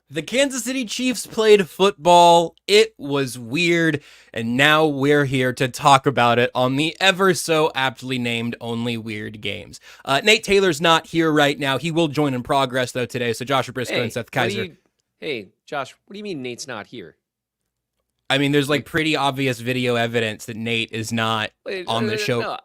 The Kansas City Chiefs played football. It was weird, and now we're here to talk about it on the ever so aptly named Only Weird Games. Nate Taylor's not here right now. He will join in progress, though, today, so Joshua Brisco and Seth Keysor. Hey, Josh, what do you mean Nate's not here? I mean, there's like pretty obvious video evidence that Nate is not on the show. No,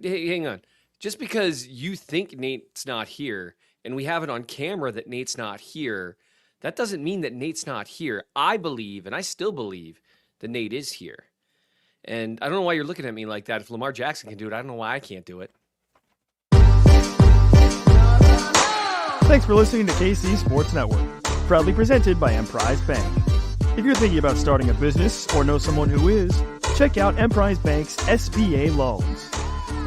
hey, hang on. Just because you think Nate's not here, and we have it on camera that Nate's not here, that doesn't mean that Nate's not here. I believe, and I still believe, that Nate is here. And I don't know why you're looking at me like that. If Lamar Jackson can do it, I don't know why I can't do it. Thanks for listening to KC Sports Network, proudly presented by Emprise Bank. If you're thinking about starting a business or know someone who is, check out Emprise Bank's SBA loans.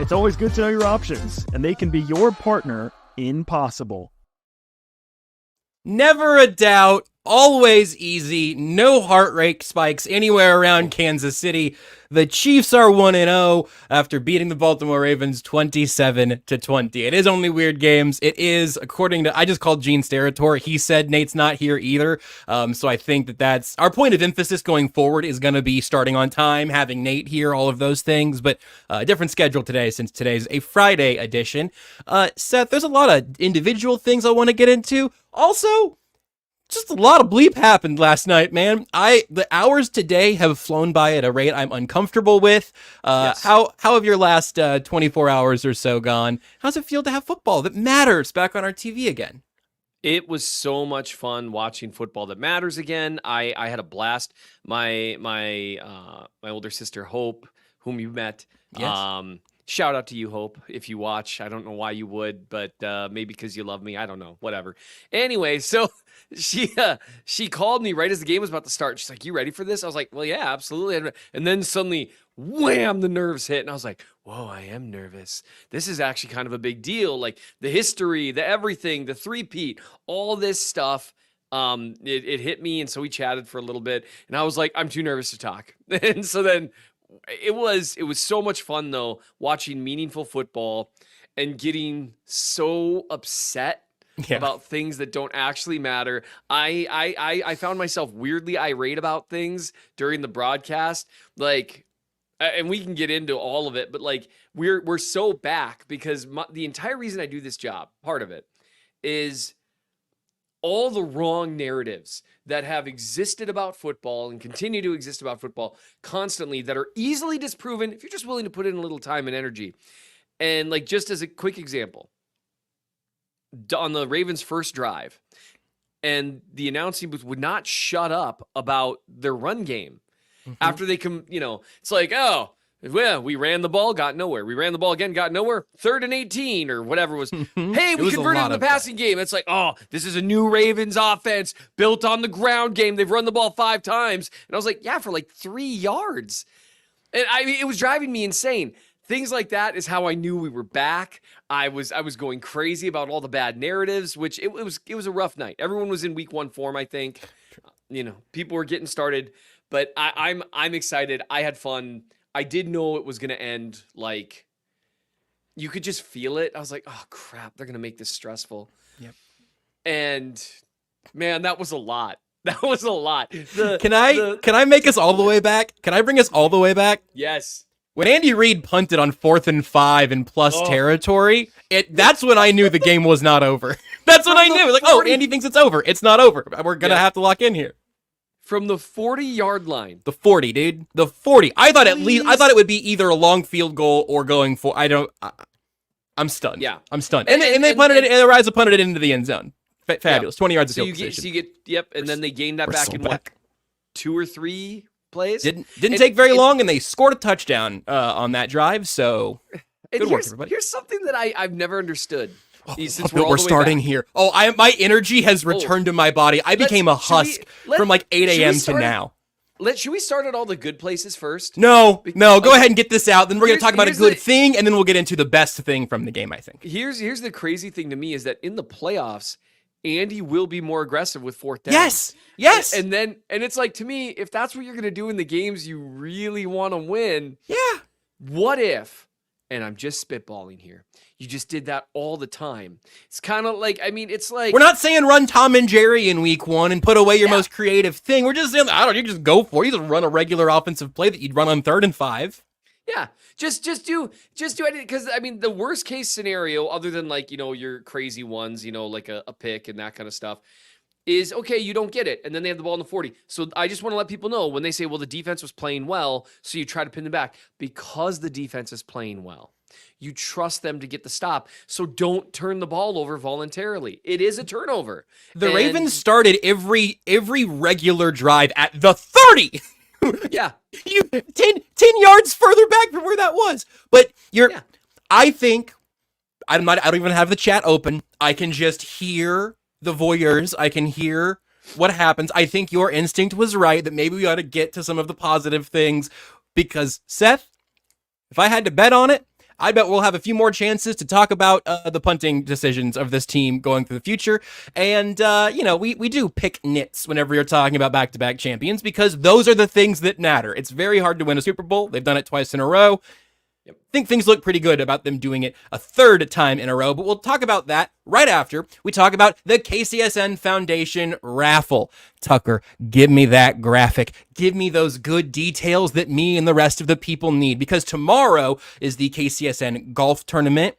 It's always good to know your options, and they can be your partner in possible. Never a doubt, always easy, no heart rate spikes anywhere around Kansas City. The Chiefs are 1-0 after beating the Baltimore Ravens 27-20. It is Only Weird Games. It is, according to, I just called Gene Steratore. He said Nate's not here either. So I think that's our point of emphasis going forward is going to be starting on time, having Nate here, all of those things, but a different schedule today since today's a Friday edition. Seth, there's a lot of individual things I want to get into. Also, just a lot of bleep happened last night, man. The hours today have flown by at a rate I'm uncomfortable with. Yes. How have your last 24 hours or so gone? How's it feel to have football that matters back on our TV again? It was so much fun watching football that matters again. I had a blast. My older sister Hope, whom you met. Yes. Shout out to you, Hope, if you watch. I don't know why you would, but maybe because you love me. I don't know. Whatever. Anyway, so she called me right as the game was about to start. She's like, "You ready for this?" I was like, "Well, yeah, absolutely." And then suddenly, wham, the nerves hit. And I was like, "Whoa, I am nervous. This is actually kind of a big deal. Like the history, the everything, the three-peat, all this stuff." It hit me. And so we chatted for a little bit. And I was like, "I'm too nervous to talk." And so then it was so much fun, though, watching meaningful football and getting so upset about things that don't actually matter. I found myself weirdly irate about things during the broadcast, like, and we can get into all of it, but like we're so back because the entire reason I do this job, part of it, is all the wrong narratives that have existed about football and continue to exist about football constantly that are easily disproven if you're just willing to put in a little time and energy. And like, just as a quick example, on the Ravens' first drive, and the announcing booth would not shut up about their run game after they come, it's like, oh, well, we ran the ball, got nowhere. We ran the ball again, got nowhere. 3rd and 18 or whatever it was. Hey, we converted in the passing game. It's like, oh, this is a new Ravens offense built on the ground game. They've run the ball 5 times. And I was like, yeah, for like 3 yards. And I mean, it was driving me insane. Things like that is how I knew we were back. I was going crazy about all the bad narratives, which it was a rough night. Everyone was in week 1 form, I think. People were getting started, but I'm excited. I had fun. I did know it was going to end, like, you could just feel it. I was like, oh, crap, they're going to make this stressful. Yep. And, man, that was a lot. That was a lot. Can I make us all the way back? Can I bring us all the way back? Yes. When Andy Reid punted on 4th and 5 in plus territory, that's when I knew the game was not over. That's when I knew. Like, oh, Andy thinks it's over. It's not over. We're going to have to lock in here. From the 40-yard line. The 40, dude. The 40. I thought it would be either a long field goal or going for. I'm stunned. Yeah. I'm stunned. And they punted it, and the Rise punted it into the end zone. Fabulous. 20 yards of field position. So you get, and then they gained that back in what, 2 or 3 plays? Didn't take very long, and they scored a touchdown on that drive, so good work, everybody. Here's something that I've never understood. Since we're starting here. Oh, my energy has returned to my body. I became a husk from like 8 a.m. to now. Should we start at all the good places first? No. Go ahead and get this out. Then we're going to talk about a good thing, and then we'll get into the best thing from the game, I think. Here's the crazy thing to me is that in the playoffs, Andy will be more aggressive with 4th down. Yes. And it's like, to me, if that's what you're going to do in the games you really want to win, yeah. What if and I'm just spitballing here. You just did that all the time. It's kind of like, I mean, it's like We're not saying run Tom and Jerry in week 1 and put away your most creative thing. We're just saying, you just go for it. You just run a regular offensive play that you'd run on 3rd and 5. Yeah, just do it, because I mean the worst case scenario, other than like your crazy ones, like a pick and that kind of stuff, is okay. You don't get it, and then they have the ball in the 40. So I just want to let people know when they say, "Well, the defense was playing well," so you try to pin them back because the defense is playing well. You trust them to get the stop, so don't turn the ball over voluntarily. It is a turnover. The Ravens started every regular drive at the 30. Yeah. 10 yards further back from where that was. But I think I don't even have the chat open. I can just hear the voyeurs. I can hear what happens. I think your instinct was right that maybe we ought to get to some of the positive things, because Seth, if I had to bet on it, I bet we'll have a few more chances to talk about the punting decisions of this team going through the future. And, we do pick nits whenever you're talking about back-to-back champions, because those are the things that matter. It's very hard to win a Super Bowl. They've done it twice in a row. I think things look pretty good about them doing it a 3rd time in a row, but we'll talk about that right after we talk about the KCSN Foundation raffle. Tucker, give me that graphic. Give me those good details that me and the rest of the people need, because tomorrow is the KCSN golf tournament.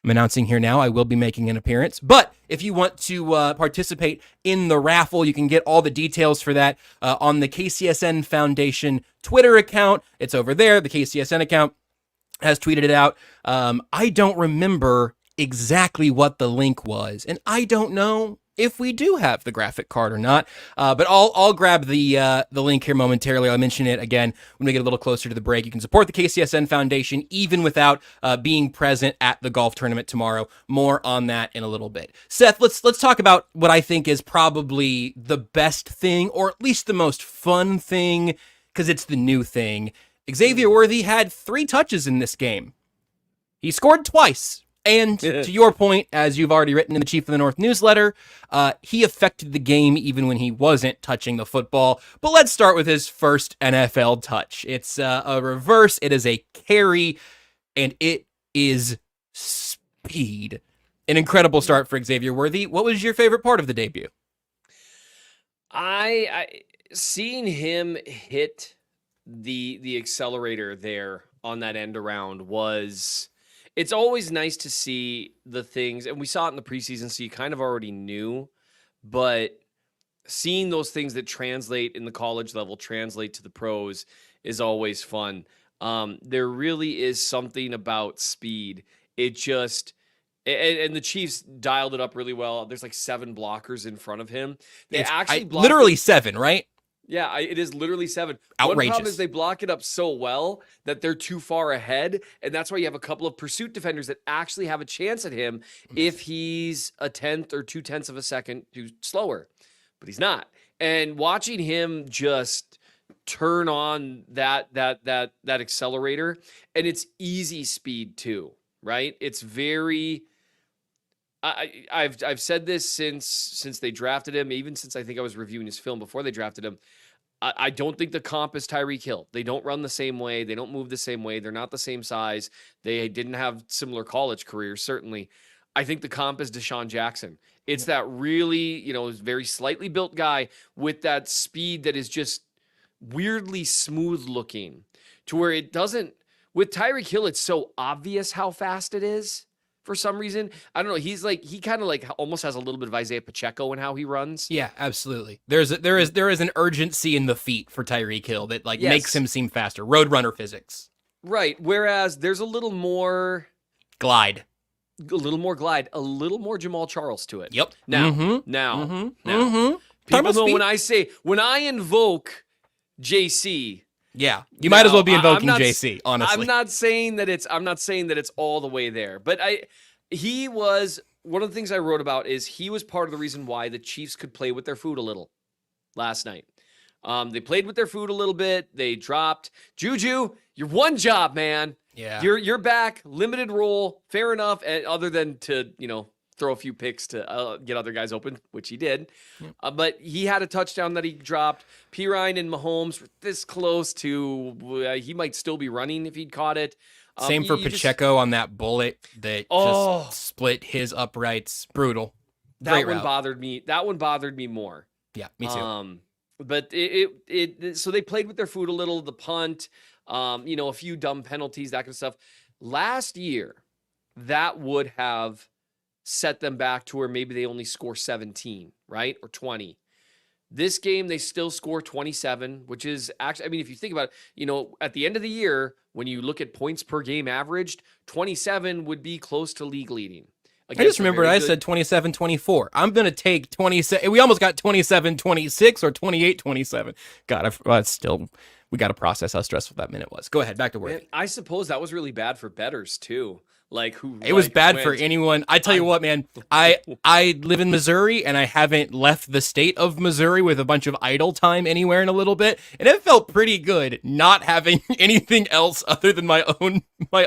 I'm announcing here now I will be making an appearance, but if you want to participate in the raffle, you can get all the details for that on the KCSN Foundation Twitter account. It's over there, the KCSN account has tweeted it out. I don't remember exactly what the link was, and I don't know if we do have the graphic card or not. But I'll grab the link here momentarily. I'll mention it again when we get a little closer to the break. You can support the KCSN Foundation even without being present at the golf tournament tomorrow. More on that in a little bit. Seth, let's talk about what I think is probably the best thing, or at least the most fun thing, because it's the new thing. Xavier Worthy had 3 touches in this game. He scored twice. And to your point, as you've already written in the Chief of the North newsletter, he affected the game even when he wasn't touching the football. But let's start with his first NFL touch. It's a reverse. It is a carry, and it is speed. An incredible start for Xavier Worthy. What was your favorite part of the debut? I seeing him hit the accelerator there on that end around it's always nice to see the things, and we saw it in the preseason, so you kind of already knew, but seeing those things that translate in the college level translate to the pros is always fun. There really is something about speed. It just, and the Chiefs dialed it up really well. There's like 7 blockers in front of him. They actually blocked literally 7, right? Yeah, it is literally 7. Outrageous. One problem is they block it up so well that they're too far ahead, and that's why you have a couple of pursuit defenders that actually have a chance at him if he's a 1/10 or 2/10 of a second too slower, but he's not. And watching him just turn on that accelerator, and it's easy speed too, right? It's very. I've said this since they drafted him, even since I think I was reviewing his film before they drafted him. I don't think the comp is Tyreek Hill. They don't run the same way. They don't move the same way. They're not the same size. They didn't have similar college careers, certainly. I think the comp is Deshaun Jackson. It's that really, very slightly built guy with that speed that is just weirdly smooth looking, to where it doesn't, with Tyreek Hill, it's so obvious how fast it is. For some reason, I don't know. He kind of almost has a little bit of Isaiah Pacheco in how he runs. Yeah, absolutely. There is an urgency in the feet for Tyreek Hill that makes him seem faster. Roadrunner physics. Right. Whereas there's a little more glide, a little more Jamal Charles to it. Yep. Now, people know when I invoke JC. Yeah, you might as well be invoking JC. Honestly, I'm not saying that it's all the way there, but he was one of the things I wrote about is he was part of the reason why the Chiefs could play with their food a little last night. They played with their food a little bit. They dropped Juju. Your one job, man. Yeah, you're back. Limited role, fair enough. Other than to throw a few picks to get other guys open, which he did. But he had a touchdown that he dropped. Pirine and Mahomes were this close to he might still be running if he'd caught it. Same for Pacheco on that bullet that just split his uprights. Brutal. That one bothered me. That one bothered me more. Yeah, me too. But so they played with their food a little, the punt, a few dumb penalties, that kind of stuff. Last year, that would have set them back to where maybe they only score 17, right? Or 20. This game, they still score 27, which is actually, I mean, if you think about it, at the end of the year, when you look at points per game averaged, 27 would be close to league leading. I just remembered I said 27-24. I'm going to take 27. We almost got 27-26 or 28-27. God, we got to process how stressful that minute was. Go ahead, back to work. I suppose that was really bad for bettors too. It was bad for anyone. I tell you what, man, I live in Missouri and I haven't left the state of Missouri with a bunch of idle time anywhere in a little bit. And it felt pretty good not having anything else other than my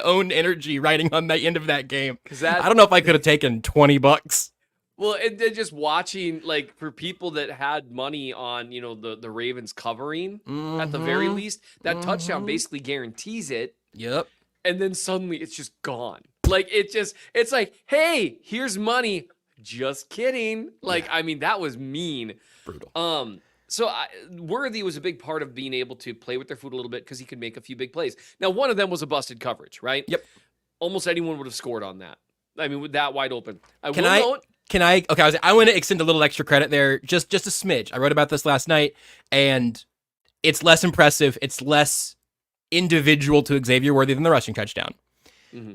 own energy riding on the end of that game. I don't know if I could have taken $20. Well, and then just watching, for people that had money on, the Ravens covering at the very least, that touchdown basically guarantees it. Yep. And then suddenly it's just gone. It's like, hey, here's money. Just kidding. I mean, that was mean. Brutal. So Worthy was a big part of being able to play with their foot a little bit because he could make a few big plays. Now, one of them was a busted coverage, right? Yep. Almost anyone would have scored on that. I mean, with that wide open. I want to extend a little extra credit there, just a smidge. I wrote about this last night, and it's less impressive. It's less individual to Xavier Worthy than the rushing touchdown. Mm-hmm.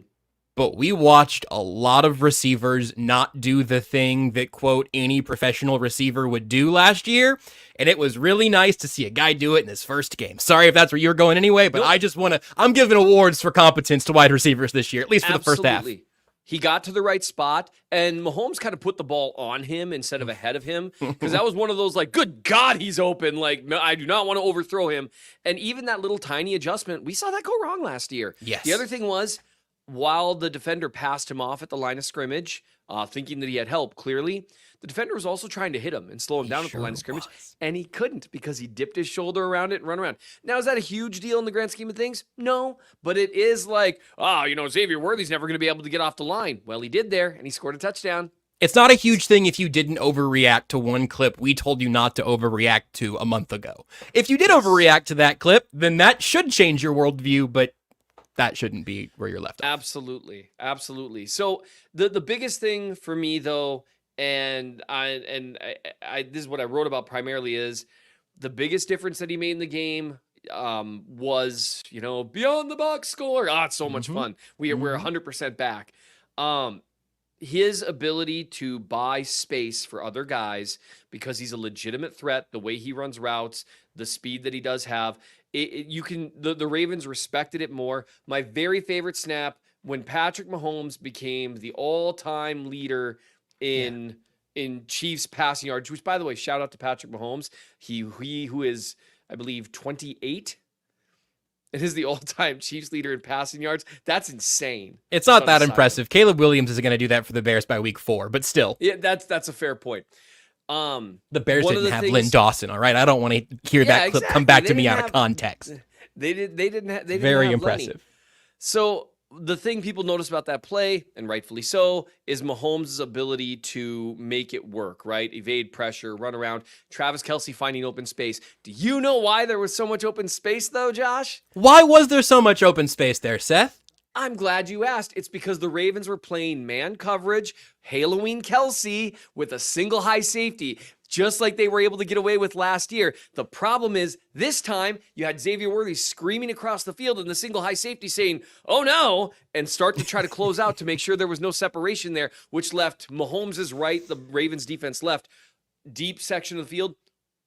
But we watched a lot of receivers not do the thing that, quote, any professional receiver would do last year. And it was really nice to see a guy do it in his first game. Sorry if that's where you were going anyway, but nope. I'm giving awards for competence to wide receivers this year, at least for the first half. He got to the right spot, and Mahomes kind of put the ball on him instead of ahead of him, because that was one of those, good God, he's open. I do not want to overthrow him. And even that little tiny adjustment, we saw that go wrong last year. Yes. The other thing was, while the defender passed him off at the line of scrimmage, thinking that he had help, clearly, the defender was also trying to hit him and slow him down at the line of scrimmage, and he couldn't because he dipped his shoulder around it and run around. Now, is that a huge deal in the grand scheme of things? No, but it is Xavier Worthy's never going to be able to get off the line. Well, he did there, and he scored a touchdown. It's not a huge thing if you didn't overreact to one clip we told you not to overreact to a month ago. If you did overreact to that clip, then that should change your worldview, but that shouldn't be where you're left off. Absolutely. Absolutely. So the biggest thing for me, though, and I this is what I wrote about primarily, is the biggest difference that he made in the game was, beyond the box score. It's so much fun. We're 100% back. His ability to buy space for other guys because he's a legitimate threat, the way he runs routes, the speed that he does have, the Ravens respected it more. My very favorite snap, when Patrick Mahomes became the all-time leader in Chiefs passing yards, which, by the way, shout out to Patrick Mahomes. He who is, I believe, 28. It is the all-time Chiefs leader in passing yards. That's insane. It's not that impressive. Caleb Williams is going to do that for the Bears by week 4, but still. Yeah, that's a fair point. The Bears didn't have Lynn Dawson, all right? I don't want to hear that clip come back to me out of context. They didn't have very impressive. Lenny. So the thing people notice about that play, and rightfully so, is Mahomes' ability to make it work, right? Evade pressure, run around. Travis Kelce finding open space. Do you know why there was so much open space, though, Josh? Why was there so much open space there, Seth? I'm glad you asked. It's because the Ravens were playing man coverage, Halloween Kelce with a single high safety, just like they were able to get away with last year. The problem is, this time, you had Xavier Worthy screaming across the field and the single high safety saying, "Oh no," and start to try to close out to make sure there was no separation there, which left Mahomes' right, the Ravens defense left, deep section of the field,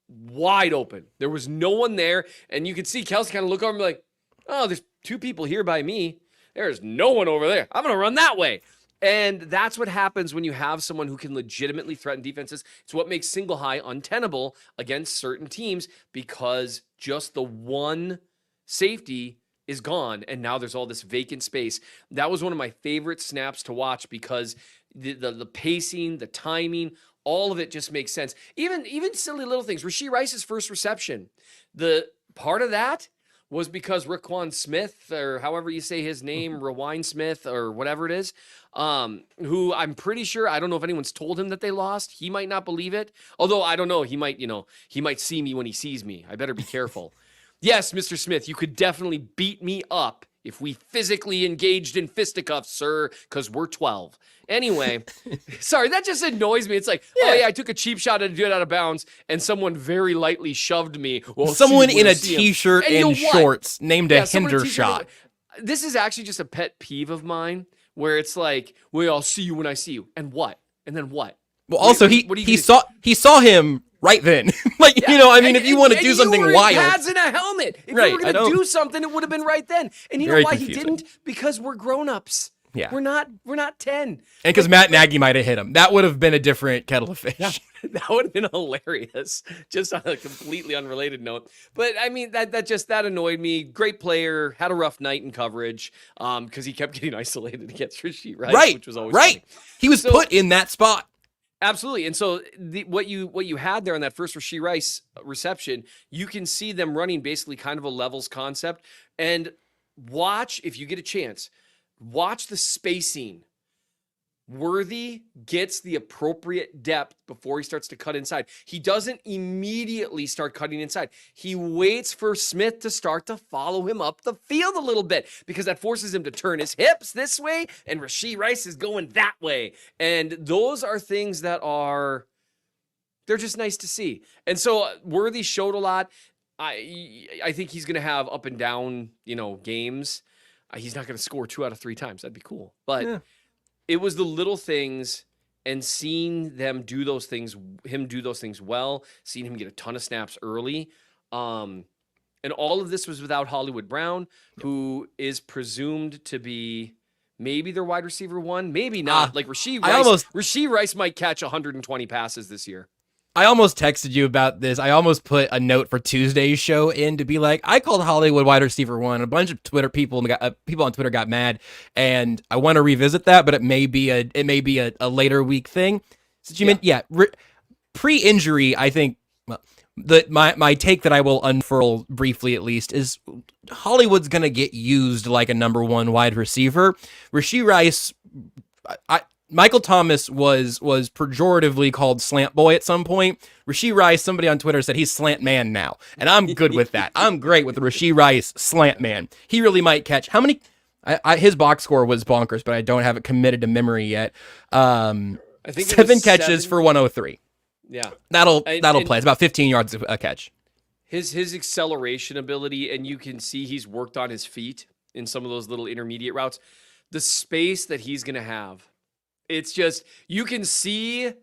wide open. There was no one there, and you could see Kelce kind of look over and be like, "Oh, there's two people here by me. There's no one over there. I'm going to run that way." And that's what happens when you have someone who can legitimately threaten defenses. It's what makes single high untenable against certain teams, because just the one safety is gone, and now there's all this vacant space. That was one of my favorite snaps to watch, because the pacing, the timing, all of it just makes sense. Even silly little things. Rashee Rice's first reception, the part of that was because Raquan Smith, or however you say his name, Rewind Smith, or whatever it is, who I'm pretty sure, I don't know if anyone's told him that they lost. He might not believe it. Although I don't know, he might see me when he sees me. I better be careful. Yes, Mr. Smith, you could definitely beat me up if we physically engaged in fisticuffs, sir, because we're 12. Anyway, sorry, that just annoys me. It's like, oh yeah, I took a cheap shot to do it out of bounds, and someone very lightly shoved me. Well, someone in a t-shirt and shorts named a hinder shot. This is actually just a pet peeve of mine, where it's like, well, I'll see you when I see you. And what? And then what? Well, also, he saw him right then. If you want to do something wild. Pads and a helmet. If you were going to do something, it would have been right then. And you know why he didn't? Because we're grown-ups. Yeah. We're not 10. And because Matt Nagy might have hit him. That would have been a different kettle of fish. That would have been hilarious. Just on a completely unrelated note. But I mean, that annoyed me. Great player, had a rough night in coverage, because he kept getting isolated against Rashee Rice, which was always funny. He was put in that spot. Absolutely. And so what you had there on that first Rashee Rice reception, you can see them running basically kind of a levels concept. And watch, if you get a chance, watch the spacing. Worthy gets the appropriate depth before he starts to cut inside. He doesn't immediately start cutting inside. He waits for Smith to start to follow him up the field a little bit, because that forces him to turn his hips this way, and Rashee Rice is going that way. And those are things that they're just nice to see. And so Worthy showed a lot. I think he's going to have up and down, games. He's not going to score 2 out of 3 times. That'd be cool. But it was the little things, and seeing him do those things well, seeing him get a ton of snaps early. And all of this was without Hollywood Brown, who is presumed to be maybe their wide receiver 1, maybe not. Like Rashee Rice might catch 120 passes this year. I almost texted you about this. I almost put a note for Tuesday's show in to be like, I called Hollywood wide receiver 1. A bunch of Twitter people on Twitter got mad, and I want to revisit that, but it may be a later week thing. Pre-injury, I think. Well, my take that I will unfurl briefly at least is Hollywood's gonna get used like a number 1 wide receiver. Rashee Rice, Michael Thomas was pejoratively called slant boy at some point. Rashee Rice, somebody on Twitter said he's slant man now, and I'm good with that. I'm great with the Rashee Rice slant man. He really might catch how many? His box score was bonkers, but I don't have it committed to memory yet. I think 7 catches for 103. Yeah, that'll play. It's about 15 yards a catch. His acceleration ability, and you can see he's worked on his feet in some of those little intermediate routes. The space that he's going to have. It's just, you can see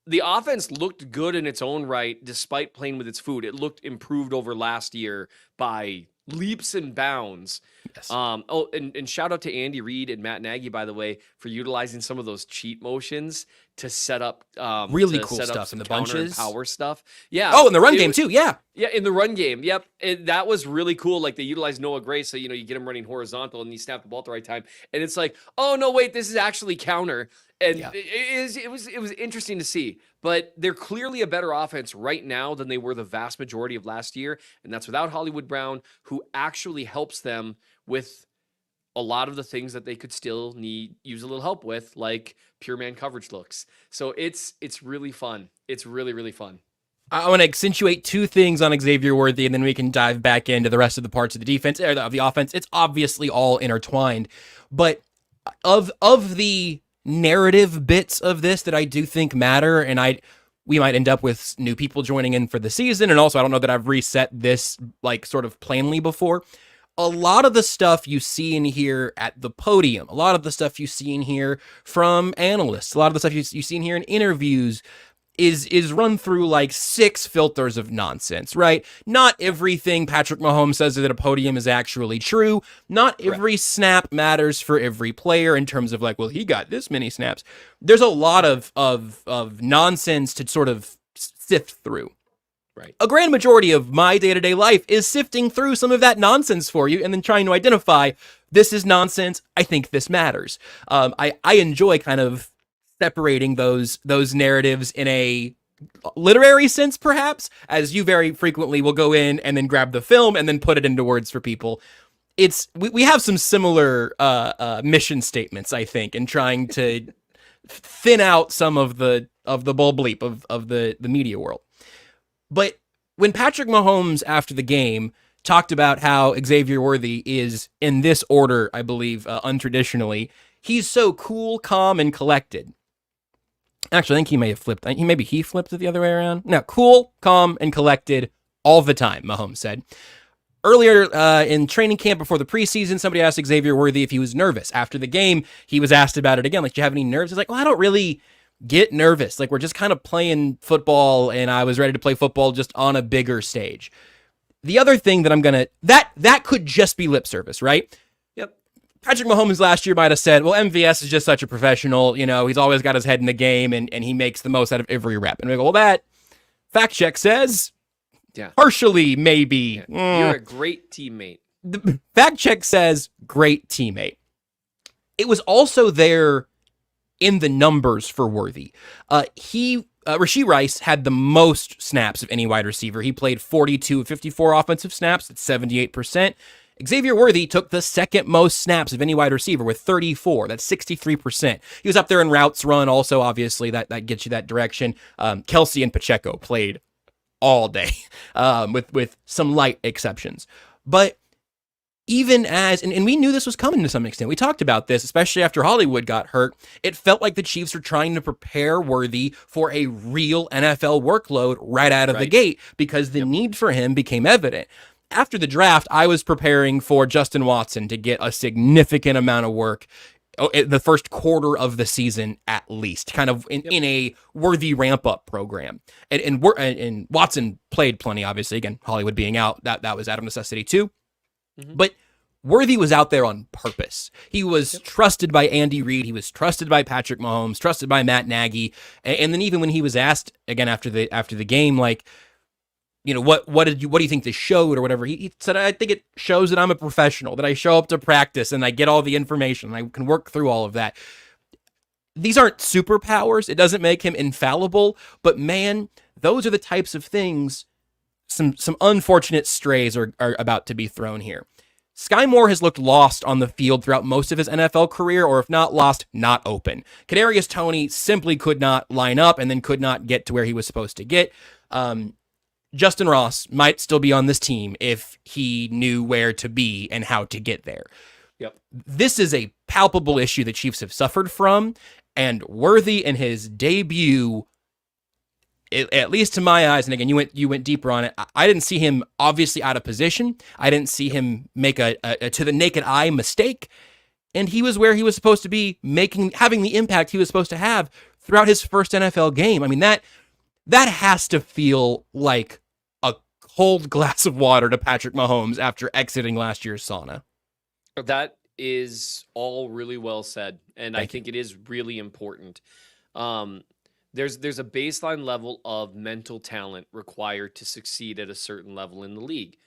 the offense looked good in its own right, despite playing with its food. It looked improved over last year by leaps and bounds. Yes. And shout out to Andy Reid and Matt Nagy, by the way, for utilizing some of those cheat motions to set up really cool stuff in the bunches, power stuff. Yeah. Oh, in the run game too. Yeah. Yeah, in the run game. Yep. That was really cool. Like, they utilized Noah Gray, so you get him running horizontal and you snap the ball at the right time. And it's like, oh no, wait, this is actually counter. And it was interesting to see. But they're clearly a better offense right now than they were the vast majority of last year. And that's without Hollywood Brown, who actually helps them with a lot of the things that they could still use a little help with, like pure man coverage looks. So it's really fun. It's really, really fun. I want to accentuate 2 things on Xavier Worthy, and then we can dive back into the rest of the parts of the defense or of the offense. It's obviously all intertwined, but of the narrative bits of this that I do think matter, and we might end up with new people joining in for the season, and also I don't know that I've reset this like sort of plainly before. A lot of the stuff you see in here at the podium, a lot of the stuff you see in here from analysts, a lot of the stuff you see in here in interviews is run through like 6 filters of nonsense, right? Not everything Patrick Mahomes says at a podium is actually true. Not every snap matters for every player in terms of like, well, he got this many snaps. There's a lot of nonsense to sort of sift through. Right. A grand majority of my day-to-day life is sifting through some of that nonsense for you and then trying to identify, this is nonsense, I think this matters. I enjoy kind of separating those narratives in a literary sense, perhaps, as you very frequently will go in and then grab the film and then put it into words for people. We have some similar mission statements, I think, in trying to thin out some of the bull bleep of the media world. But when Patrick Mahomes after the game talked about how Xavier Worthy is in this order, I believe, untraditionally, he's so cool, calm, and collected. Actually, I think he may have flipped. Maybe he flipped it the other way around. No, cool, calm, and collected all the time, Mahomes said. Earlier in training camp before the preseason, somebody asked Xavier Worthy if he was nervous. After the game, he was asked about it again. Like, do you have any nerves? He's like, well, I don't really get nervous. Like, we're just kind of playing football, and I was ready to play football just on a bigger stage. The other thing that that could just be lip service, right? Yep. Patrick Mahomes last year might have said, well, MVS is just such a professional. You know, he's always got his head in the game, and he makes the most out of every rep. And we go, well, that fact check says... Yeah. Partially, maybe. You're a great teammate. The fact check says great teammate. It was also there in the numbers for Worthy. Rashee Rice had the most snaps of any wide receiver. He played 42 of 54 offensive snaps. That's 78%. Xavier Worthy took the second most snaps of any wide receiver with 34. That's 63%. He was up there in routes run also, obviously. That gets you that direction. Kelsey and Pacheco played all day, with some light exceptions. But even as, and we knew this was coming to some extent, we talked about this, especially after Hollywood got hurt, it felt like the Chiefs were trying to prepare Worthy for a real NFL workload right out of the gate because the need for him became evident. After the draft, I was preparing for Justin Watson to get a significant amount of work the first quarter of the season, at least, kind of in a Worthy ramp-up program. And Watson played plenty, obviously. Again, Hollywood being out, that was out of necessity too. Mm-hmm. But Worthy was out there on purpose. He was trusted by Andy Reid. He was trusted by Patrick Mahomes, trusted by Matt Nagy. And then even when he was asked again after the game, like, you know, what do you think this showed or whatever? He said, I think it shows that I'm a professional, that I show up to practice and I get all the information and I can work through all of that. These aren't superpowers. It doesn't make him infallible, but man, those are the types of things, some unfortunate strays are about to be thrown here. Sky Moore has looked lost on the field throughout most of his NFL career, or if not lost, not open. Kadarius Toney simply could not line up and then could not get to where he was supposed to get. Justin Ross might still be on this team if he knew where to be and how to get there. Yep. This is a palpable issue the Chiefs have suffered from, and Worthy in his debut, at least to my eyes, and again, you went deeper on it, I didn't see him obviously out of position. I didn't see him make a to the naked eye mistake, and he was where he was supposed to be, having the impact he was supposed to have throughout his first NFL game. I mean, that has to feel like a cold glass of water to Patrick Mahomes after exiting last year's sauna. That is all really well said, and I think it is really important. There's a baseline level of mental talent required to succeed at a certain level in the league.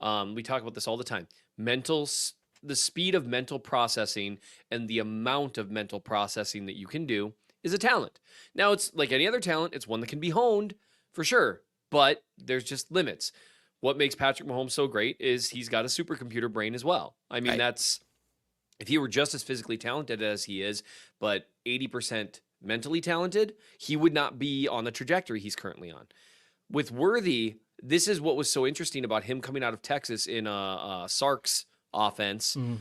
We talk about this all the time. The speed of mental processing and the amount of mental processing that you can do is a talent. Now, it's like any other talent. It's one that can be honed for sure, but there's just limits. What makes Patrick Mahomes so great is he's got a supercomputer brain as well. I mean, that's, if he were just as physically talented as he is, but 80% mentally talented, he would not be on the trajectory he's currently on. With Worthy, this is what was so interesting about him coming out of Texas in Sark's offense. Mm.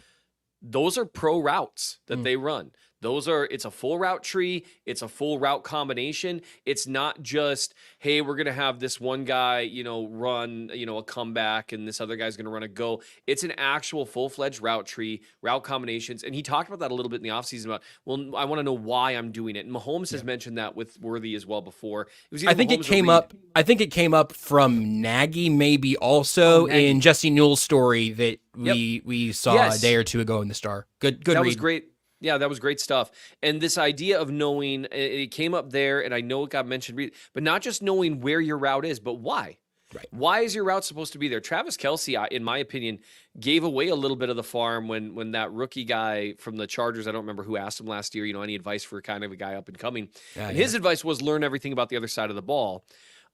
Those are pro routes that they run. It's a full route tree. It's a full route combination. It's not just, hey, we're going to have this one guy, run, a comeback and this other guy's going to run a go. It's an actual full-fledged route tree, route combinations. And he talked about that a little bit in the offseason about, well, I want to know why I'm doing it. And Mahomes has mentioned that with Worthy as well before. I think it came up from Nagy maybe also in Jesse Newell's story that we saw a day or two ago in the Star. Good that read. Was great. Yeah, that was great stuff. And this idea of knowing, it came up there, and I know it got mentioned, but not just knowing where your route is, but why. Right. Why is your route supposed to be there? Travis Kelce, in my opinion, gave away a little bit of the farm when that rookie guy from the Chargers, I don't remember who asked him last year, any advice for kind of a guy up and coming. And his advice was learn everything about the other side of the ball.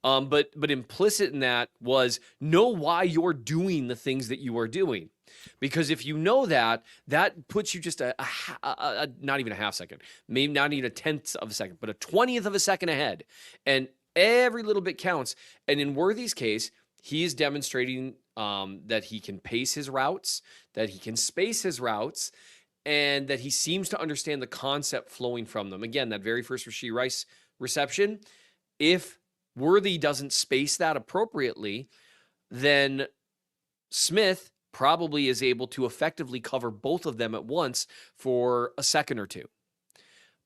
But implicit in that was know why you're doing the things that you are doing. Because if you know that puts you just a not even a half second, maybe not even a tenth of a second, but a 20th of a second ahead. And every little bit counts. And in Worthy's case, he is demonstrating that he can pace his routes, that he can space his routes, and that he seems to understand the concept flowing from them. Again, that very first Rashee Rice reception, if Worthy doesn't space that appropriately, then Smith probably is able to effectively cover both of them at once for a second or two.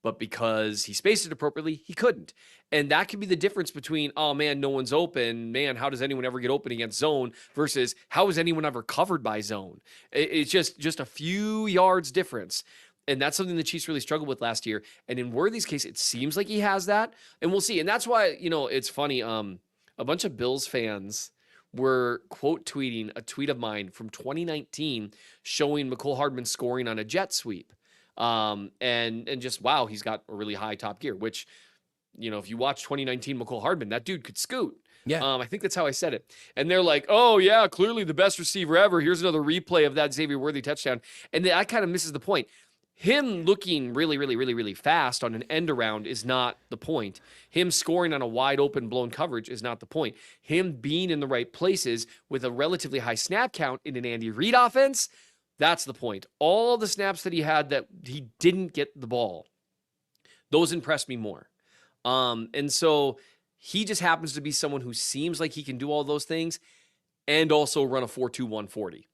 But because he spaced it appropriately, he couldn't. And that could be the difference between, oh man, no one's open. Man, how does anyone ever get open against zone? Versus how is anyone ever covered by zone? It's just a few yards difference. And that's something the Chiefs really struggled with last year. And in Worthy's case, it seems like he has that. And we'll see. And that's why, it's funny. A bunch of Bills fans were quote tweeting a tweet of mine from 2019 showing Mecole Hardman scoring on a jet sweep. And just, wow, he's got a really high top gear, which, if you watch 2019 Mecole Hardman, that dude could scoot. Yeah. I think that's how I said it. And they're like, oh yeah, clearly the best receiver ever. Here's another replay of that Xavier Worthy touchdown. And that kind of misses the point. Him looking really, really, really, really fast on an end around is not the point. Him scoring on a wide open blown coverage is not the point. Him being in the right places with a relatively high snap count in an Andy Reid offense, that's the point. All the snaps that he had that he didn't get the ball, those impressed me more. And so he just happens to be someone who seems like he can do all those things and also run a 4.2 140.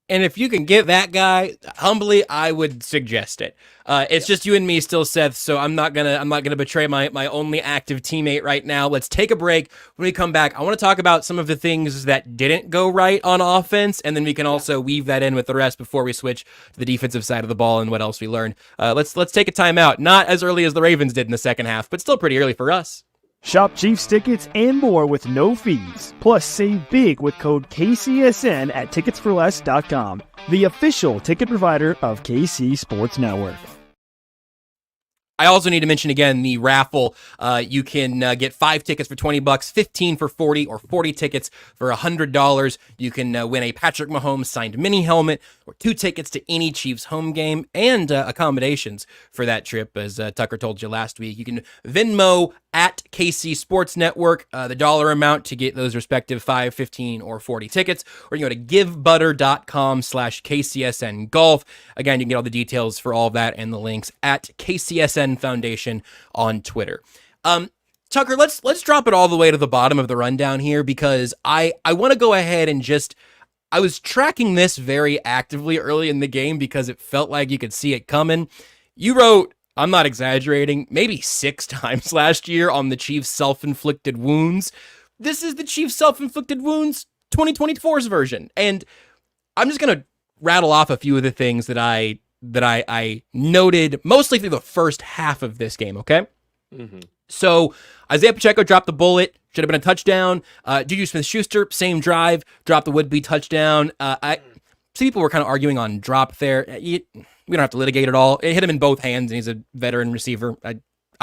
And if you can get that guy, humbly, I would suggest it. It's just you and me still, Seth. So I'm not gonna betray my only active teammate right now. Let's take a break. When we come back, I want to talk about some of the things that didn't go right on offense, and then we can also weave that in with the rest before we switch to the defensive side of the ball and what else we learned. Let's take a timeout. Not as early as the Ravens did in the second half, but still pretty early for us. Shop Chiefs tickets and more with no fees. Plus, save big with code KCSN at ticketsforless.com, the official ticket provider of KC Sports Network. I also need to mention again the raffle. You can get 5 tickets for $20, 15 for $40, or 40 tickets for $100. You can win a Patrick Mahomes signed mini helmet or 2 tickets to any Chiefs home game and accommodations for that trip, as Tucker told you last week. You can Venmo at KC Sports Network the dollar amount to get those respective 5, 15, or 40 tickets, or you can go to givebutter.com/KCSN Golf. Again, you can get all the details for all of that and the links at KCSN Foundation on Twitter. Tucker, let's drop it all the way to the bottom of the rundown here, because I want to go ahead and I was tracking this very actively early in the game because it felt like you could see it coming. You wrote, I'm not exaggerating, maybe 6 times last year on the Chiefs' self-inflicted wounds. This is the Chiefs' self-inflicted wounds 2024's version. And I'm just going to rattle off a few of the things that I noted mostly through the first half of this game, okay? Mm-hmm. So Isaiah Pacheco dropped the bullet. Should have been a touchdown. Juju Smith-Schuster, same drive, dropped the would-be touchdown. Some people were kind of arguing on drop there. We don't have to litigate it all. It hit him in both hands, and he's a veteran receiver. I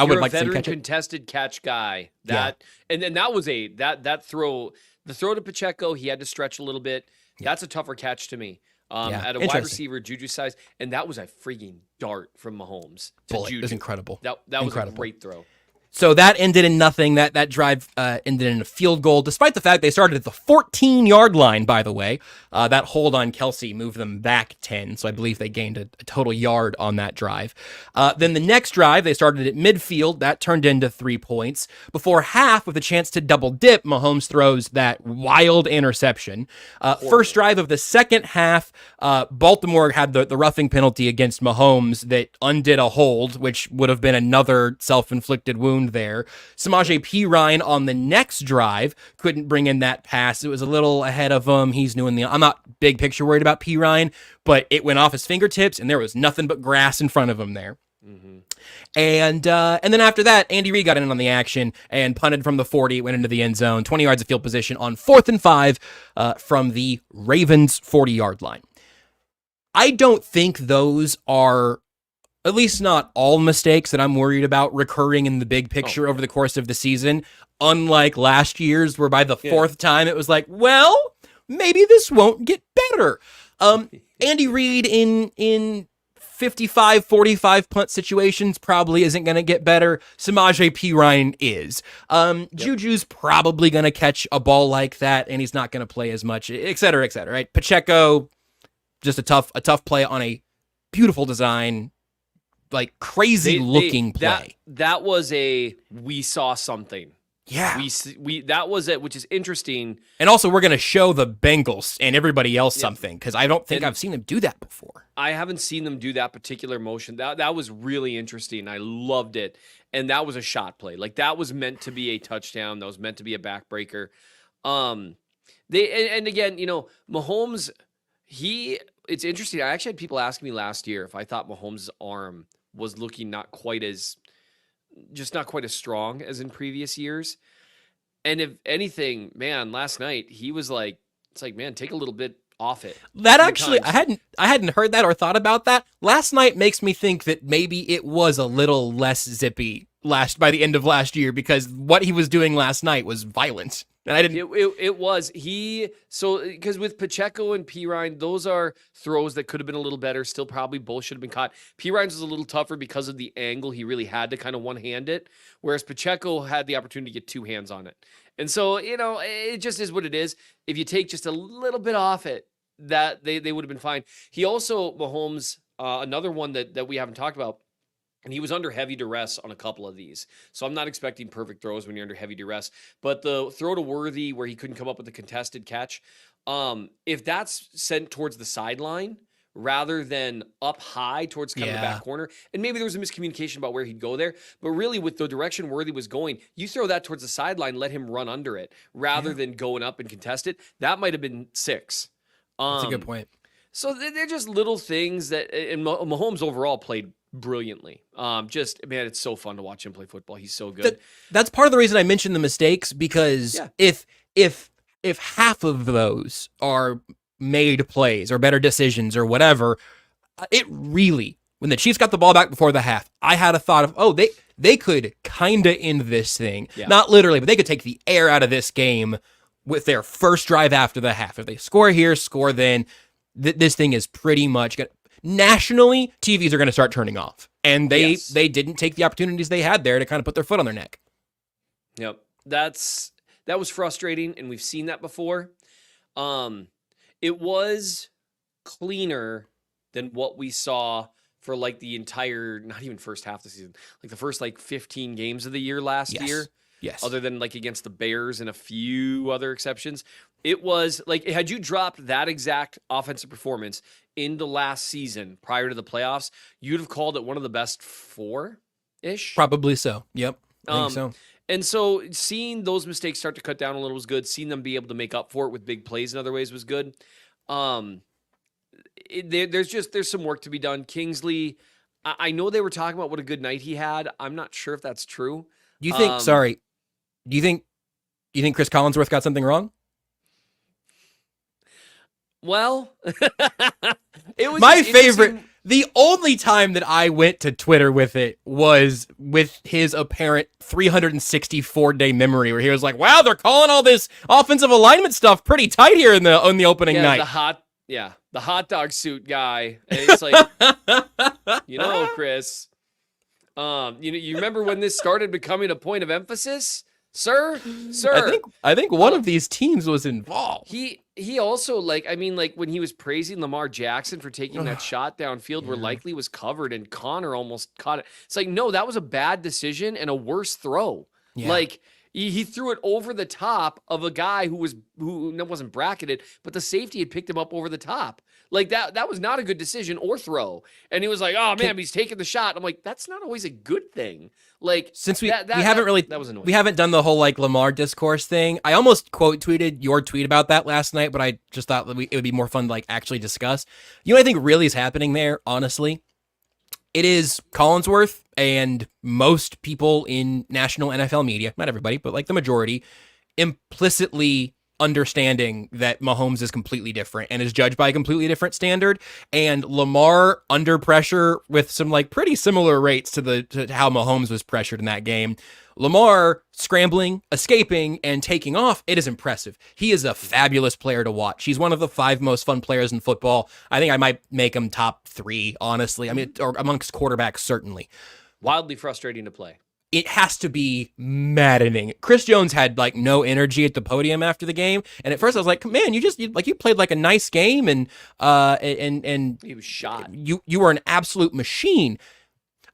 would like to see him catch it. Contested catch guy. And then that was that throw. The throw to Pacheco, he had to stretch a little bit. Yeah. That's a tougher catch to me. At a wide receiver, Juju size, and that was a freaking dart from Mahomes. Bullet. It was incredible. That was a great throw. So that ended in nothing. That drive ended in a field goal, despite the fact they started at the 14-yard line, by the way. That hold on Kelce moved them back 10, so I believe they gained a total yard on that drive. Then the next drive, they started at midfield. That turned into 3 points. Before half, with a chance to double dip, Mahomes throws that wild interception. First drive of the second half, Baltimore had the roughing penalty against Mahomes that undid a hold, which would have been another self-inflicted wound there. Samaje Perine on the next drive couldn't bring in that pass. It was a little ahead of him. He's doing I'm not big picture worried about Perine, but it went off his fingertips and there was nothing but grass in front of him there. Mm-hmm. And then after that, Andy Reid got in on the action and punted from the 40, went into the end zone, 20 yards of field position on 4th and 5 from the Ravens 40-yard line. I don't think those are, at least not all mistakes that I'm worried about recurring in the big picture over the course of the season. Unlike last year's, where by the fourth time it was like, well, maybe this won't get better. Andy Reid in 55-45 punt situations probably isn't going to get better. Samaje Perine is. Juju's probably going to catch a ball like that, and he's not going to play as much, et cetera, right? Pacheco, just a tough play on a beautiful design, like crazy looking play. That was we saw something. Yeah. We that was it, which is interesting. And also we're going to show the Bengals and everybody else something, because I don't think I've seen them do that before. I haven't seen them do that particular motion. That was really interesting. I loved it. And that was a shot play. Like, that was meant to be a touchdown. That was meant to be a backbreaker. And again, Mahomes, it's interesting. I actually had people asking me last year if I thought Mahomes' arm was looking not quite as strong as in previous years. And if anything, man, last night he was like, it's like, man, take a little bit off it. That actually, I hadn't heard that or thought about that. Last night makes me think that maybe it was a little less zippy by the end of last year, because what he was doing last night was violent. And I didn't. It was because with Pacheco and Perine, those are throws that could have been a little better. Still, probably both should have been caught. Perine's was a little tougher because of the angle. He really had to kind of one-hand it, whereas Pacheco had the opportunity to get two hands on it. And so, it just is what it is. If you take just a little bit off it, that they would have been fine. He also, Mahomes, another one that we haven't talked about, and he was under heavy duress on a couple of these. So I'm not expecting perfect throws when you're under heavy duress. But the throw to Worthy where he couldn't come up with a contested catch, if that's sent towards the sideline rather than up high towards kind of the back corner, and maybe there was a miscommunication about where he'd go there, but really with the direction Worthy was going, you throw that towards the sideline, let him run under it rather than going up and contest it. That might have been 6. That's a good point. So they're just little things that, and Mahomes overall played brilliantly. Man, it's so fun to watch him play football. He's so good. That's part of the reason I mentioned the mistakes, because if half of those are made plays or better decisions or whatever, it really, when the Chiefs got the ball back before the half, I had a thought of, they could kind of end this thing. Yeah. Not literally, but they could take the air out of this game with their first drive after the half. If they score here, score then, this thing is pretty much going to... Nationally, TVs are going to start turning off, and they didn't take the opportunities they had there to kind of put their foot on their neck. Yep, that was frustrating, and we've seen that before. It was cleaner than what we saw for like the entire, not even first half of the season, like the first 15 games of the year last year. Yes. Other than against the Bears and a few other exceptions. It was had you dropped that exact offensive performance into last season prior to the playoffs, you'd have called it one of the best 4-ish. Probably so. Yep. I think so. And so seeing those mistakes start to cut down a little was good. Seeing them be able to make up for it with big plays in other ways was good. There's some work to be done. Kingsley, I know they were talking about what a good night he had. I'm not sure if that's true. Do you think, do you think Chris Collinsworth got something wrong? Well, it was my favorite. The only time that I went to Twitter with it was with his apparent 364-day memory, where he was like, "Wow, they're calling all this offensive alignment stuff pretty tight here on the opening night." The hot dog suit guy. And it's like, Chris, you remember when this started becoming a point of emphasis? Sir. I think one of these teams was involved. He also when he was praising Lamar Jackson for taking that shot downfield where Likely was covered and Connor almost caught it. It's like, no, that was a bad decision and a worse throw. Yeah. He threw it over the top of a guy who wasn't bracketed, but the safety had picked him up over the top. That was not a good decision or throw. And he was like, "Oh man, he's taking the shot." I'm like, that's not always a good thing. Since we haven't done the whole Lamar discourse thing. I almost quote tweeted your tweet about that last night, but I just thought it would be more fun to actually discuss. You know what I think really is happening there, honestly? It is Collinsworth and most people in national NFL media, not everybody, but like the majority, implicitly understanding that Mahomes is completely different and is judged by a completely different standard, and Lamar under pressure with some like pretty similar rates to how Mahomes was pressured in that game. Lamar scrambling, escaping, and taking off, it is impressive. He is a fabulous player to watch. He's one of the 5 most fun players in football. I think I might make him top 3, honestly. I mean, or amongst quarterbacks, certainly. Wildly frustrating to play. It has to be maddening. Chris Jones had like no energy at the podium after the game, and at first I was like, "Man, you played like a nice game, and He was shot. You were an absolute machine."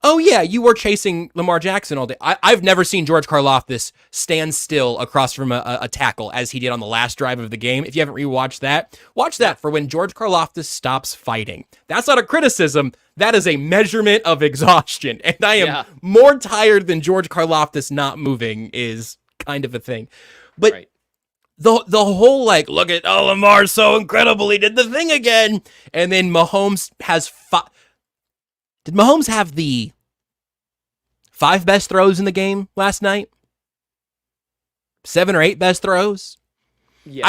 Oh yeah, you were chasing Lamar Jackson all day. I've never seen George Karlaftis stand still across from a tackle as he did on the last drive of the game. If you haven't rewatched that, watch that for when George Karlaftis stops fighting. That's not a criticism. That is a measurement of exhaustion. And I am more tired than George Karlaftis not moving is kind of a thing. But Right. the whole like, look at, oh, Lamar's so incredible, he did the thing again. And then Mahomes has Did Mahomes have the 5 best throws in the game last night? 7 or 8 best throws? Yes.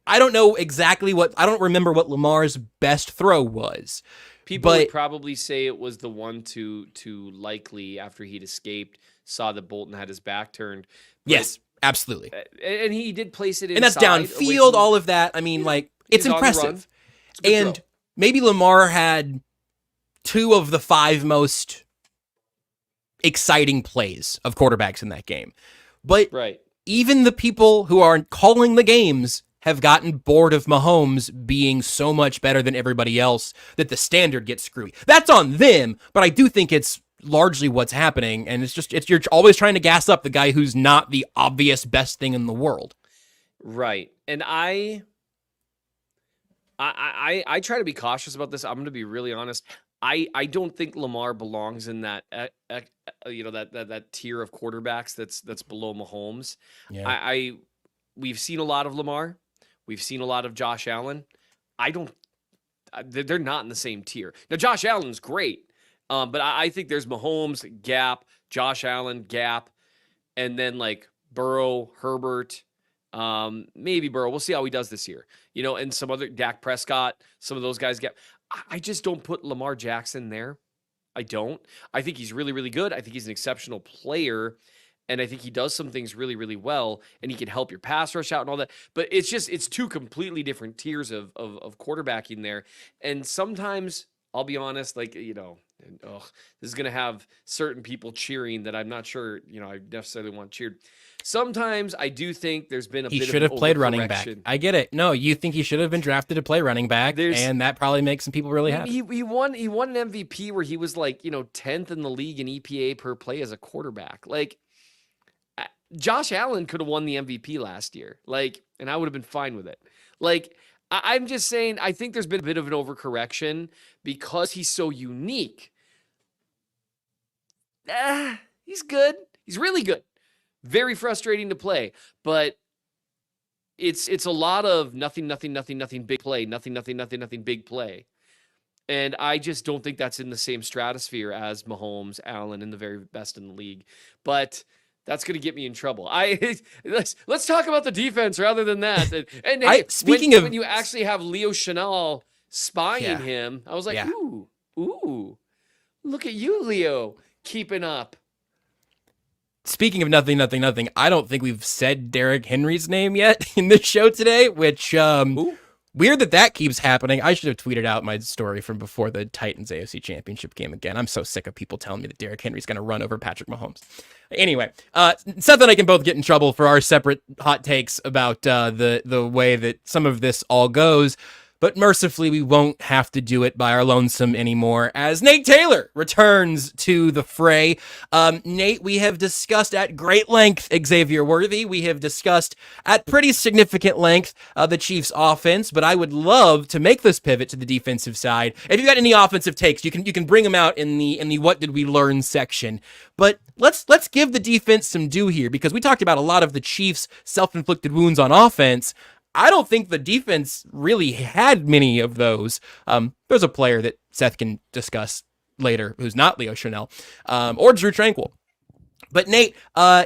I don't know exactly I don't remember what Lamar's best throw was. People would probably say it was the one to Likely after he'd escaped, saw that Bolton had his back turned. But, yes, absolutely. And he did place it inside. And that's downfield, all of that. I mean, like, it's impressive. And throw. maybe Lamar had 2 of the 5 most exciting plays of quarterbacks in that game. But even the people who are calling the games have gotten bored of Mahomes being so much better than everybody else that the standard gets screwy. That's on them, but I do think it's largely what's happening, and you're always trying to gas up the guy who's not the obvious best thing in the world. Right. And I try to be cautious about this. I'm going to be really honest. I don't think Lamar belongs in that that tier of quarterbacks that's below Mahomes. Yeah. We've seen a lot of Lamar. We've seen a lot of Josh Allen. They're not in the same tier. Now Josh Allen's great, but I think there's Mahomes gap, Josh Allen gap, and then like Burrow, Herbert, maybe Burrow. We'll see how he does this year. And some other Dak Prescott, some of those guys gap. I just don't put Lamar Jackson there. I don't. I think he's really, really good. I think he's an exceptional player. And I think he does some things really, really well. And he can help your pass rush out and all that. But it's 2 completely different tiers of quarterbacking there. And sometimes, I'll be honest, like, this is going to have certain people cheering that I'm not sure, I necessarily want cheered. Sometimes I do think there's been he bit should of have played running back. I get it. No, you think he should have been drafted to play running back, and that probably makes some people really happy. He won an MVP where he was like, 10th in the league in EPA per play as a quarterback. Like, Josh Allen could have won the MVP last year. Like, and I would have been fine with it. Like, I'm just saying, I think there's been a bit of an overcorrection because he's so unique. He's good. He's really good. Very frustrating to play, but it's a lot of nothing, big play, nothing, big play. And I just don't think that's in the same stratosphere as Mahomes, Allen, and the very best in the league. But that's going to get me in trouble. Let's talk about the defense rather than that. And when you actually have Leo Chanel spying him, I was like, ooh, look at you, Leo, keeping up. Speaking of nothing, I don't think we've said Derrick Henry's name yet in this show today, which weird that keeps happening. I should have tweeted out my story from before the Titans AFC Championship game again. I'm so sick of people telling me that Derrick Henry's going to run over Patrick Mahomes. Anyway, Seth and I can both get in trouble for our separate hot takes about the way that some of this all goes. But mercifully, we won't have to do it by our lonesome anymore as Nate Taylor returns to the fray. Nate, we have discussed at great length Xavier Worthy. We have discussed at pretty significant length the Chiefs' offense, but I would love to make this pivot to the defensive side. If you've got any offensive takes, you can bring them out in the what did we learn section. But let's give the defense some due here, because we talked about a lot of the Chiefs' self-inflicted wounds on offense. I don't think the defense really had many of those. There's a player that Seth can discuss later, who's not Leo Chanel, or Drew Tranquil. But Nate,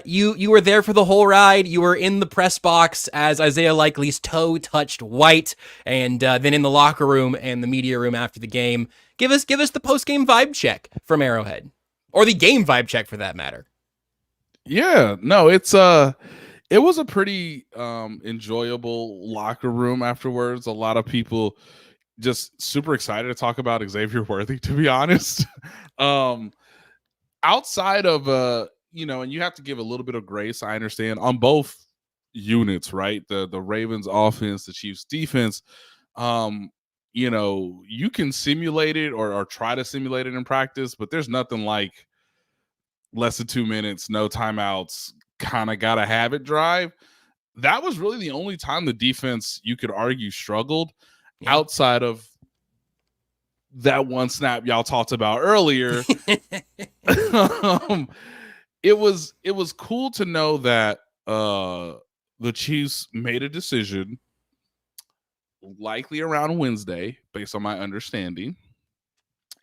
you were there for the whole ride. You were in the press box as Isaiah Likely's toe touched white, and then in the locker room and the media room after the game. Give us the post game vibe check from Arrowhead, or the game vibe check for that matter. Yeah, no, it was a pretty enjoyable locker room afterwards. A lot of people just super excited to talk about Xavier Worthy, to be honest. Outside of and you have to give a little bit of grace, I understand, on both units, right? The Ravens offense, the Chiefs defense. You can simulate it or try to simulate it in practice, but there's nothing like less than 2 minutes, no timeouts, kind of gotta have it drive. That was really the only time the defense, you could argue, struggled, outside of that one snap y'all talked about earlier. It was cool to know that the Chiefs made a decision likely around Wednesday, based on my understanding.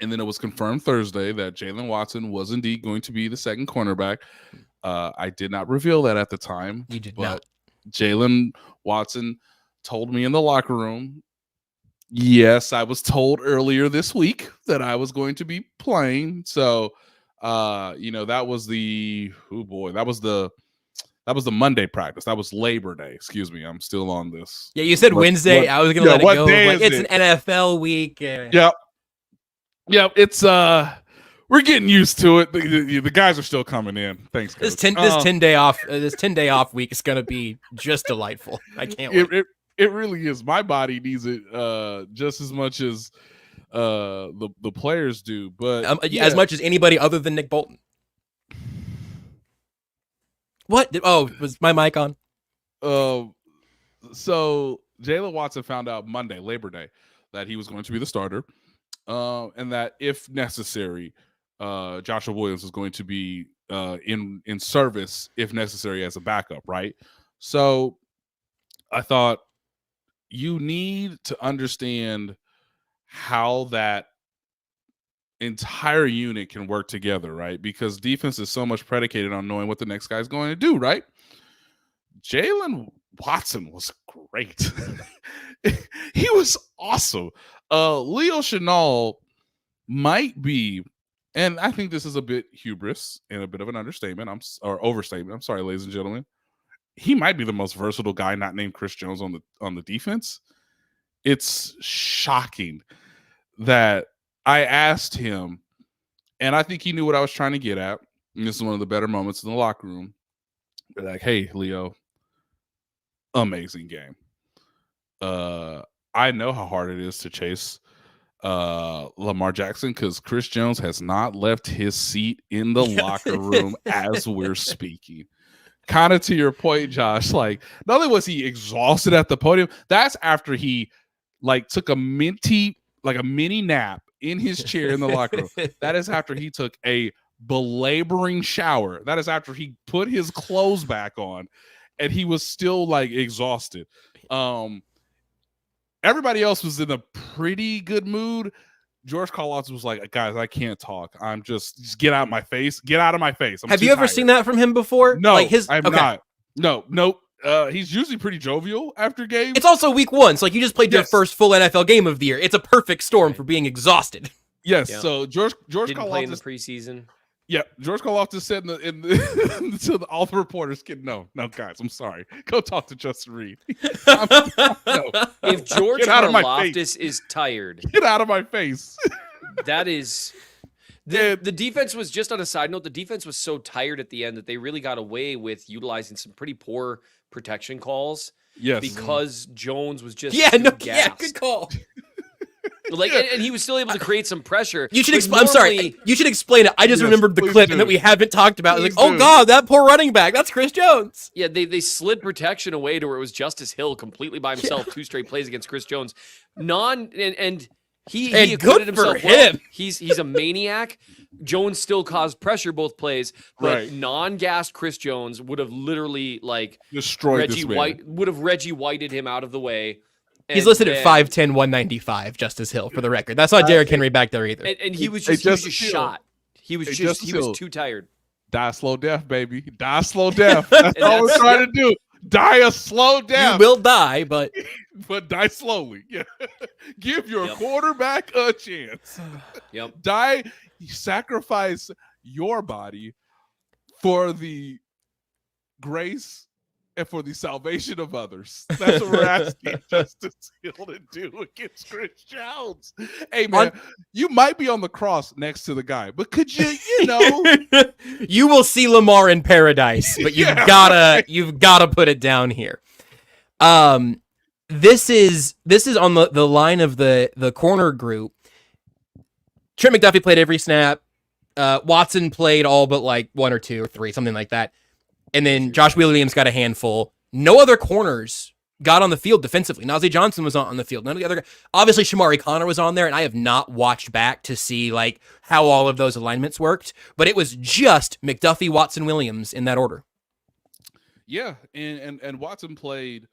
And then it was confirmed Thursday that Jalen Watson was indeed going to be the second cornerback. I did not reveal that at the time. You did but not. Jalen Watson told me in the locker room, yes, I was told earlier this week that I was going to be playing. So, that was that was the Monday practice. That was Labor Day. Excuse me. I'm still on this. Yeah, you said Wednesday. I was going to let it go. Like, it's an NFL week. Yep. Yep. It's, we're getting used to it. The guys are still coming in. Thanks, Coach. This 10-day off week is going to be just delightful. I can't wait. It really is. My body needs it just as much as the players do, but as much as anybody other than Nick Bolton. What? Was my mic on? So Jalen Watson found out Monday, Labor Day, that he was going to be the starter, and that if necessary, Joshua Williams was going to be in service if necessary as a backup, right? So I thought, you need to understand how that entire unit can work together, right? Because defense is so much predicated on knowing what the next guy's going to do, right? Jalen Watson was great. He was awesome. Leo Chanel might be, and I think this is a bit hubris and a bit of an understatement, or overstatement. I'm sorry, ladies and gentlemen. He might be the most versatile guy not named Chris Jones on the defense. It's shocking that I asked him, and I think he knew what I was trying to get at. And this is one of the better moments in the locker room. They're like, hey, Leo, amazing game. I know how hard it is to chase Lamar Jackson because Chris Jones has not left his seat in the locker room as we're speaking. Kind of to your point, Josh, like, not only was he exhausted at the podium, that's after he took a mini nap in his chair in the locker room. That is after he took a belaboring shower. That is after he put his clothes back on, and he was still exhausted. Everybody else was in a pretty good mood. George Karlaftis was like, guys, I can't talk. I'm just get out of my face. Get out of my face. Have you ever seen that from him before? No, I've not. No. He's usually pretty jovial after games. It's also week 1, so you just played your first full NFL game of the year. It's a perfect storm for being exhausted. Yes. Yeah. So George didn't Karlaftis play in the preseason. Yeah, George Karlaftis said to all the reporters, no, guys, I'm sorry. Go talk to Justin Reed. If George Karlaftis is tired, get out of my face. That is the defense was, just on a side note, the defense was so tired at the end that they really got away with utilizing some pretty poor protection calls. Yes, because Jones was just good call. And he was still able to create some pressure. You should explain. I'm sorry. You should explain it. I just remembered the clip and that we haven't talked about. Oh God, that poor running back. That's Chris Jones. Yeah, they slid protection away to where it was Justice Hill completely by himself. 2 straight plays against Chris Jones. He acquitted himself well. He's a maniac. Jones still caused pressure both plays, but non-gassed Chris Jones would have literally destroyed Reggie White would have Reggie Whited him out of the way. He's listed at 5'10", 195, Justice Hill, for the record. That's not Derrick Henry back there either. And he was just shot. He was too tired. Die a slow death, baby. Die a slow death. That's all we're trying to do. Die a slow death. You will die, but die slowly. Yeah. Give your quarterback a chance. Yep. Die. Sacrifice your body for the grace and for the salvation of others. That's what we're asking Justice Hill to do against Chris Jones. Hey man, you might be on the cross next to the guy, but could you you will see Lamar in paradise, but you've gotta put it down here. This is on the line of the corner group. Trent McDuffie played every snap. Watson played all but like 1 or 2 or 3, something like that. And then Josh Williams got a handful. No other corners got on the field defensively. Najee Johnson was not on the field. None of the other guys. Obviously, Shamari Connor was on there, and I have not watched back to see like how all of those alignments worked. But it was just McDuffie, Watson, Williams in that order. Yeah, and Watson played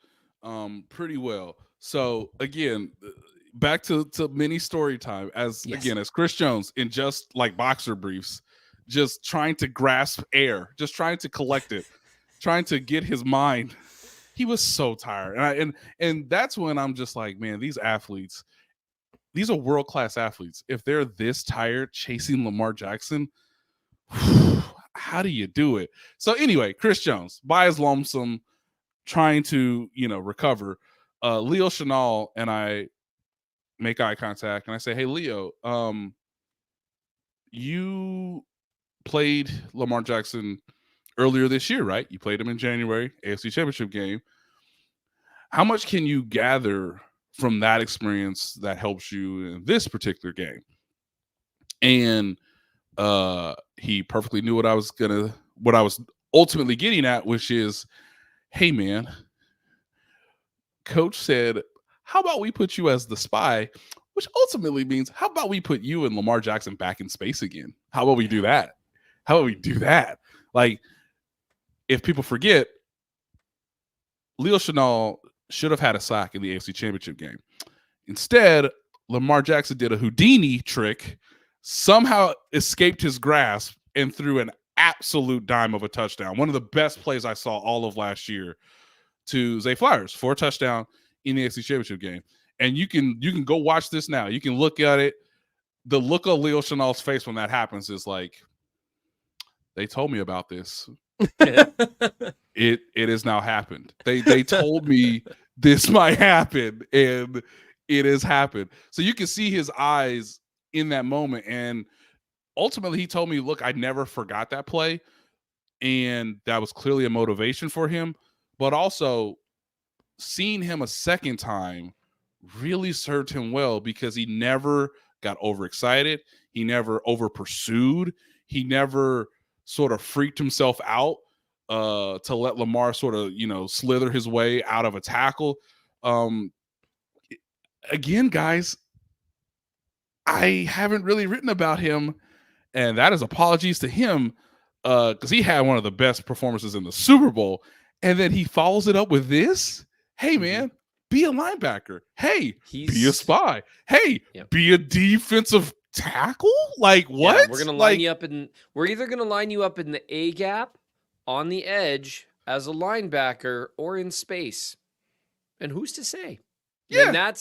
pretty well. So again, back to mini story time as Chris Jones in just like boxer briefs, just trying to grasp air, just trying to collect it, trying to get his mind. He was so tired. And that's when I'm just like, man, these athletes, these are world-class athletes. If they're this tired chasing Lamar Jackson, how do you do it? So anyway, Chris Jones, by his lonesome, trying to, recover. Leo Chanel and I make eye contact and I say, hey, Leo, you played Lamar Jackson earlier this year, right? You played him in January, AFC Championship game. How much can you gather from that experience that helps you in this particular game? And he perfectly knew what I was ultimately getting at, which is, hey man, coach said, how about we put you as the spy, which ultimately means, how about we put you and Lamar Jackson back in space again? How about we do that? Like, if people forget, Leo Chanel should have had a sack in the AFC Championship game. Instead, Lamar Jackson did a Houdini trick, somehow escaped his grasp, and threw an absolute dime of a touchdown. One of the best plays I saw all of last year to Zay Flowers for a touchdown in the AFC Championship game. And you can go watch this now. You can look at it. The look of Leo Chanel's face when that happens is like, they told me about this. It has now happened. They told me this might happen, and it has happened. So you can see his eyes in that moment. And ultimately he told me, look, I never forgot that play. And that was clearly a motivation for him. But also seeing him a second time really served him well, because he never got overexcited. He never over pursued. He never sort of freaked himself out to let Lamar sort of, slither his way out of a tackle. Again, guys, I haven't really written about him, and that is apologies to him, because he had one of the best performances in the Super Bowl, and then he follows it up with this. Hey, man, be a linebacker. Hey, be a spy. Hey, be a defensive tackle. Like, what? Yeah, we're gonna line you up we're either gonna line you up in the A gap, on the edge as a linebacker, or in space. And who's to say? Yeah.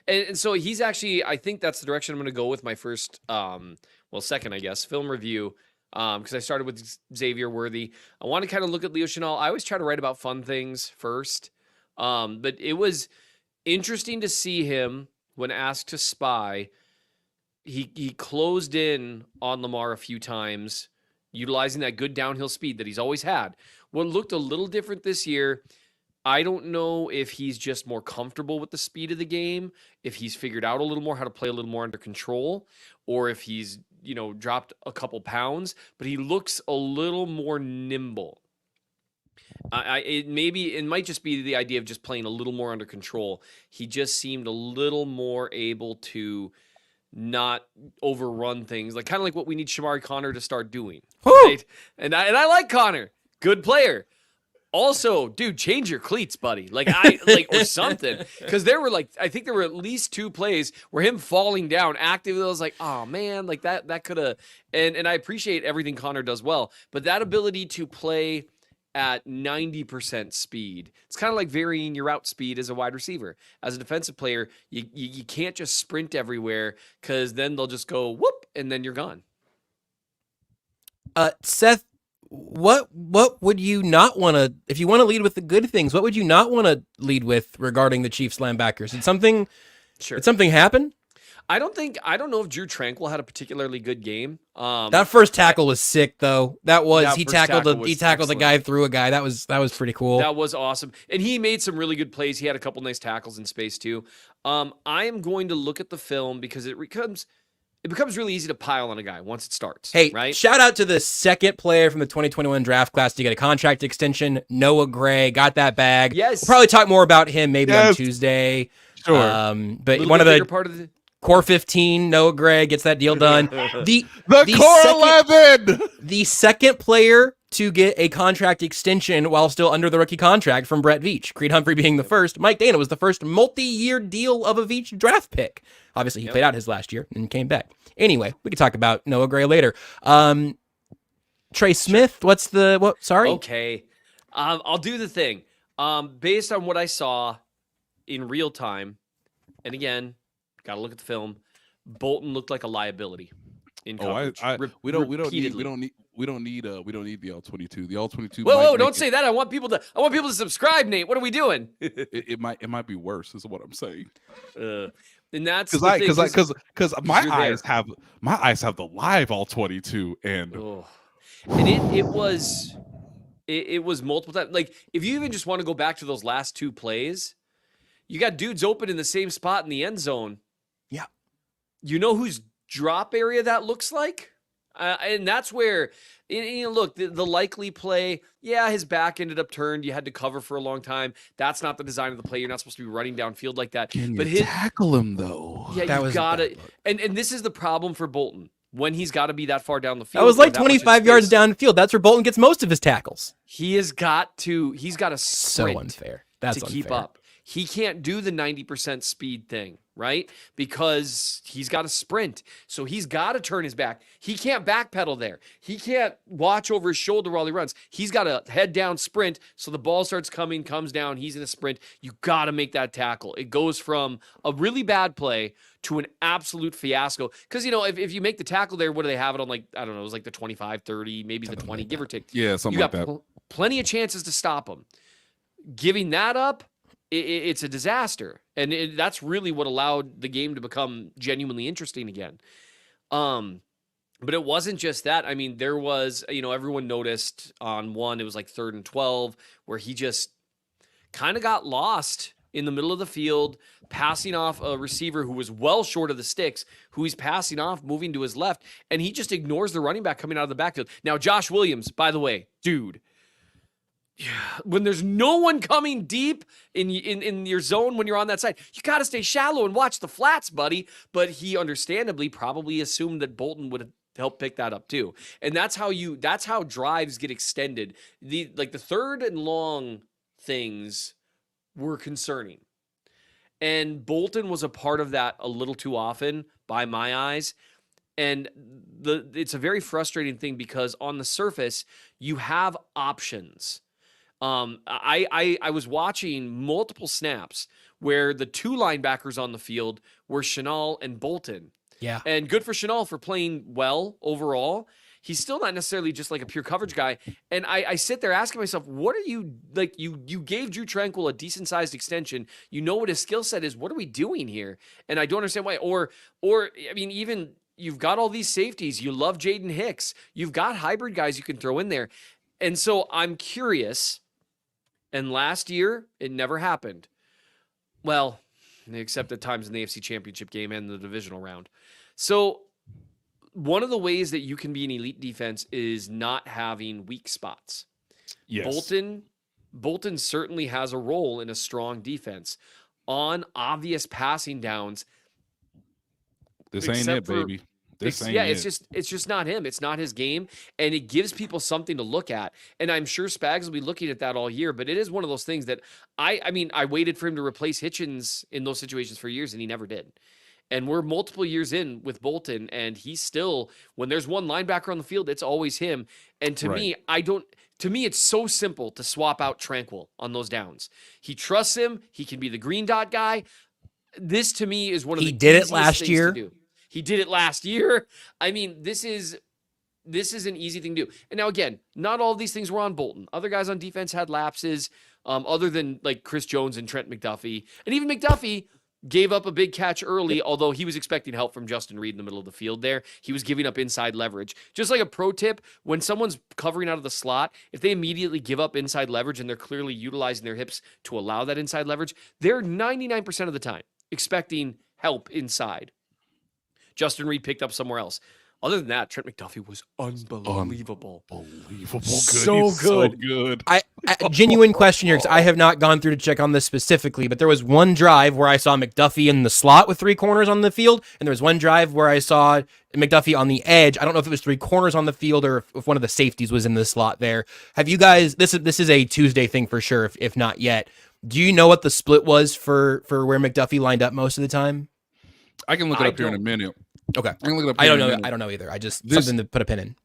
And so he's actually, I think that's the direction I'm gonna go with my first second, I guess, film review. Because I started with Xavier Worthy. I want to kind of look at Leo Chanel. I always try to write about fun things first. But it was interesting to see him when asked to spy. He closed in on Lamar a few times, utilizing that good downhill speed that he's always had. What looked a little different this year, I don't know if he's just more comfortable with the speed of the game, if he's figured out a little more how to play a little more under control, or if he's, dropped a couple pounds, but he looks a little more nimble. It might just be the idea of just playing a little more under control. He just seemed a little more able to not overrun things, like kind of like what we need Shamari Connor to start doing. Right? And I like Connor, good player, Also, dude, change your cleats, buddy. Or something. Because there were I think there were at least 2 plays where him falling down actively. I was like, oh man, like that could have. And I appreciate everything Connor does well, but that ability to play at 90% speed, it's kind of like varying your route speed as a wide receiver. As a defensive player, you can't just sprint everywhere because then they'll just go whoop and then you're gone. Seth, what would you not want to, if you want to lead with the good things, what would you not want to lead with regarding the Chiefs linebackers? Did something happen? I don't know if Drew Tranquil had a particularly good game. That first tackle was sick though. He tackled excellent. the guy through a guy. That was pretty cool. That was awesome. And he made some really good plays. He had a couple nice tackles in space too. I am going to look at the film because it becomes really easy to pile on a guy once it starts. Hey, right? Shout out to the second player from the 2021 draft class to get a contract extension. Noah Gray got that bag. Yes. We'll probably talk more about him maybe on Tuesday. Sure. But one of the part of the Core 15, Noah Gray gets that deal done. The Core 11! The second player to get a contract extension while still under the rookie contract from Brett Veach. Creed Humphrey being the first. Mike Dana was the first multi-year deal of a Veach draft pick. Obviously, he played out his last year and came back. Anyway, we can talk about Noah Gray later. Trey Smith, sorry? Okay. I'll do the thing. Based on what I saw in real time, and again, got to look at the film, Bolton looked like a liability in coverage. We don't need the All-22. The All-22. Whoa! Don't say that. I want people to subscribe, Nate. What are we doing? it might be worse. Is what I'm saying. And that's because my eyes have the live All-22 and it was multiple times. Like if you even just want to go back to those last 2 plays, you got dudes open in the same spot in the end zone. Yeah. You know whose drop area that looks like? And that's where, look, the likely play, his back ended up turned. You had to cover for a long time. That's not the design of the play. You're not supposed to be running downfield like that. But tackle him, though. Yeah, you got to. And this is the problem for Bolton when he's got to be that far down the field. That was like 25 yards downfield. That's where Bolton gets most of his tackles. He's got to sprint. So unfair. That's to keep up. He can't do the 90% speed thing, right? Because he's got to sprint. So he's got to turn his back. He can't backpedal there. He can't watch over his shoulder while he runs. He's got to head down sprint. So the ball starts coming, comes down. He's in a sprint. You got to make that tackle. It goes from a really bad play to an absolute fiasco. Because, if you make the tackle there, what do they have it on? Like, I don't know, it was like the 25, 30, maybe the 20, give or take. Yeah, something like that. Plenty of chances to stop him. Giving that up, it's a disaster. And that's really what allowed the game to become genuinely interesting again. But it wasn't just that. I mean, there was, everyone noticed on one, it was like 3rd and 12, where he just kind of got lost in the middle of the field, passing off a receiver who was well short of the sticks, who he's passing off, moving to his left, and he just ignores the running back coming out of the backfield. Now, Josh Williams, by the way, dude, when there's no one coming deep in your zone when you're on that side, you got to stay shallow and watch the flats, buddy. But he understandably probably assumed that Bolton would help pick that up too. And that's how drives get extended. The 3rd and long things were concerning. And Bolton was a part of that a little too often by my eyes. And it's a very frustrating thing because on the surface, you have options. I was watching multiple snaps where the 2 linebackers on the field were Chanel and Bolton. Yeah. And good for Chanel for playing well overall. He's still not necessarily just like a pure coverage guy. And I sit there asking myself, what are you like? You gave Drew Tranquil a decent sized extension. You know what his skill set is. What are we doing here? And I don't understand why. Or I mean, even you've got all these safeties. You love Jaden Hicks. You've got hybrid guys you can throw in there. And so I'm curious. And last year, it never happened. Well, except at times in the AFC Championship game and the divisional round. So one of the ways that you can be an elite defense is not having weak spots. Yes. Bolton certainly has a role in a strong defense. On obvious passing downs. This ain't it, baby. This ain't it's it. just not him. It's not his game, and it gives people something to look at. And I'm sure Spags will be looking at that all year. But it is one of those things that I mean, I waited for him to replace Hitchens in those situations for years, and he never did. And we're multiple years in with Bolton, and he's still, when there's one linebacker on the field, it's always him. And to me, it's so simple to swap out Tranquil on those downs. He trusts him. He can be the green dot guy. This to me is one of the did it easiest last things year. to do. He did it last year. I mean, this is an easy thing to do. And now again, not all of these things were on Bolton. Other guys on defense had lapses, other than like Chris Jones and Trent McDuffie. And even McDuffie gave up a big catch early, although he was expecting help from Justin Reed in the middle of the field there. He was giving up inside leverage. Just like a pro tip, when someone's covering out of the slot, if they immediately give up inside leverage and they're clearly utilizing their hips to allow that inside leverage, they're 99% of the time expecting help inside. Justin Reed picked up somewhere else. Other than that, Trent McDuffie was unbelievable. Unbelievable good. So He's good. So good. I genuine question here, because I have not gone through to check on this specifically, but there was one drive where I saw McDuffie in the slot with 3 corners on the field, and there was one drive where I saw McDuffie on the edge. I don't know if it was 3 corners on the field or if one of the safeties was in the slot there. Have you guys, this is a Tuesday thing for sure, if not yet. Do you know what the split was for where McDuffie lined up most of the time? I can look it up here in a minute. Okay. I can look it up. I don't know. I don't know either. I just something to put a pin in.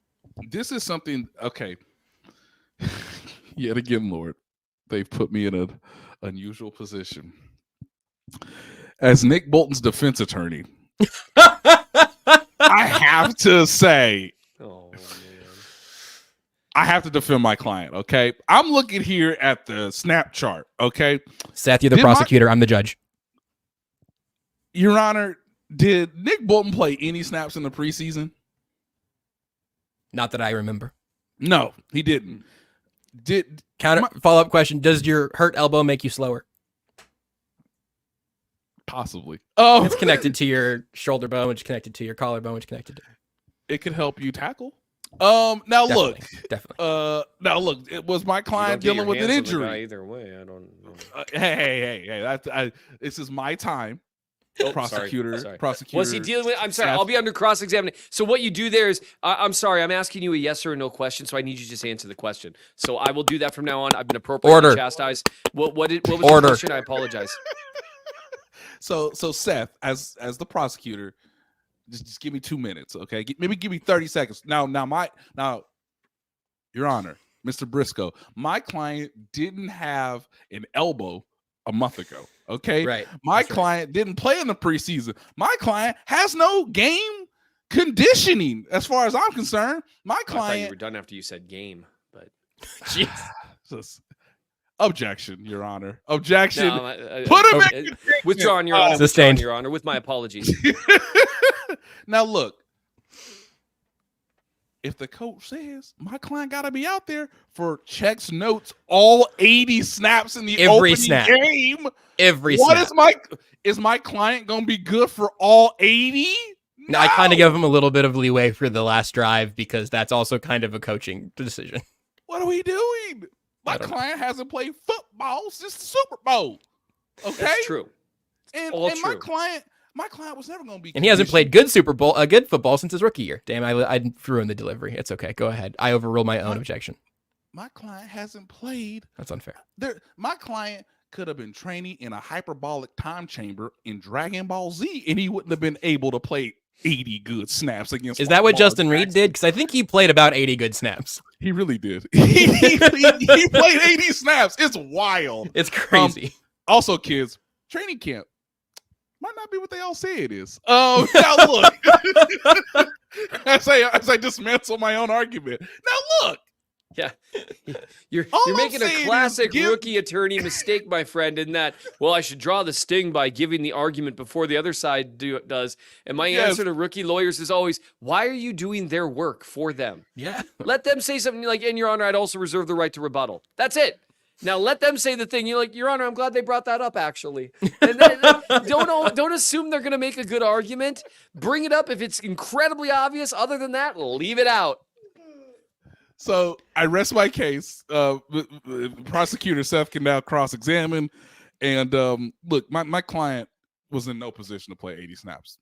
This is something. Okay. Yet again, Lord, they've put me in an unusual position as Nick Bolton's defense attorney. I have to say, I have to defend my client. Okay, I'm looking here at the snap chart. Okay, Seth, you're the prosecutor. I'm the judge. Your Honor, did Nick Bolton play any snaps in the preseason? Not that I remember. No, he didn't. Follow-up question. Does your hurt elbow make you slower? Possibly. It's connected to your shoulder bone, which is connected to your collarbone, which is connected to. It could help you tackle. Now Definitely. Now look. It was my client dealing with an injury. Either way, I don't know. Hey. This is my time. Prosecutor. Was he dealing with? I'm sorry. I'll be under cross-examining. So what you do there is, I'm sorry. I'm asking you a yes or a no question. So I need you to just answer the question. So I will do that from now on. I've been appropriately chastised. What was the question? I apologize. So Seth, as the prosecutor, just give me 2 minutes, okay? Maybe give me 30 seconds. Now, Your Honor, Mr. Brisco, my client didn't have an elbow a month ago. Okay. Right. My client didn't play in the preseason. My client has no game conditioning, as far as I'm concerned. My client. I thought you were done after you said game, but objection, Your Honor. Objection. No, Put him in. Withdrawn, Your Honor. Sustained. Your Honor, with my apologies. Now look. If the coach says my client got to be out there for checks, notes, all 80 snaps in the opening game, is my client going to be good for all 80? No. I kind of give him a little bit of leeway for the last drive because that's also kind of a coaching decision. What are we doing? My client hasn't played football since the Super Bowl. Okay, that's true. And my client was never going to be. And he hasn't played good football since his rookie year. Damn, I threw in the delivery. It's okay. Go ahead. I overruled my own objection. My client hasn't played. That's unfair. My client could have been training in a hyperbolic time chamber in Dragon Ball Z, and he wouldn't have been able to play 80 good snaps against. Is that what Justin Reed did? Because I think he played about 80 good snaps. He really did. he played 80 snaps. It's wild. It's crazy. Also, kids, training camp might not be what they all say it is. Now look, as I dismantle my own argument. Now look. Yeah, you're making a classic rookie attorney mistake, my friend, in that, well, I should draw the sting by giving the argument before the other side does. And my answer to rookie lawyers is always, why are you doing their work for them? Yeah. Let them say something like, in Your Honor, I'd also reserve the right to rebuttal. That's it. Now let them say the thing. You're like, Your Honor, I'm glad they brought that up, actually. And then, don't assume they're going to make a good argument. Bring it up if it's incredibly obvious. Other than that, leave it out. So I rest my case. Prosecutor Seth can now cross-examine. And look, my client was in no position to play 80 snaps.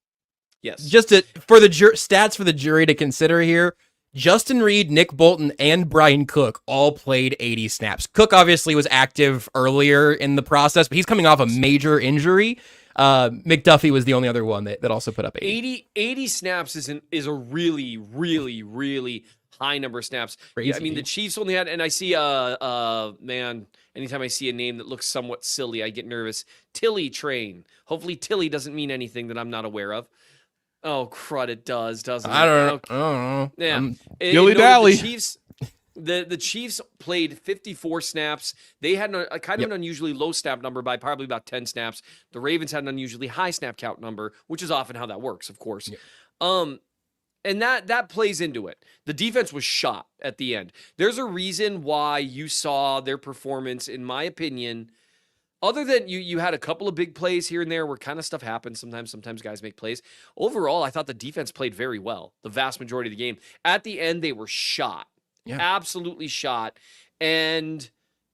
Yes. Just for the stats for the jury to consider here, Justin Reed, Nick Bolton, and Brian Cook all played 80 snaps. Cook obviously was active earlier in the process, but he's coming off a major injury. McDuffie was the only other one that also put up 80. 80 snaps is a really, really, really high number of snaps. Crazy, yeah, I mean, the Chiefs only had, and I see, man, anytime I see a name that looks somewhat silly, I get nervous. Tilly Train. Hopefully Tilly doesn't mean anything that I'm not aware of. Oh, crud, it does, doesn't it? I don't know. Yeah. Dilly-dally. The Chiefs played 54 snaps. They had a kind of an unusually low snap number by probably about 10 snaps. The Ravens had an unusually high snap count number, which is often how that works, of course. Yeah. And that plays into it. The defense was shot at the end. There's a reason why you saw their performance, in my opinion, other than you had a couple of big plays here and there where kind of stuff happens. Sometimes guys make plays. Overall, I thought the defense played very well the vast majority of the game. At the end, they were shot. Yeah. Absolutely shot. And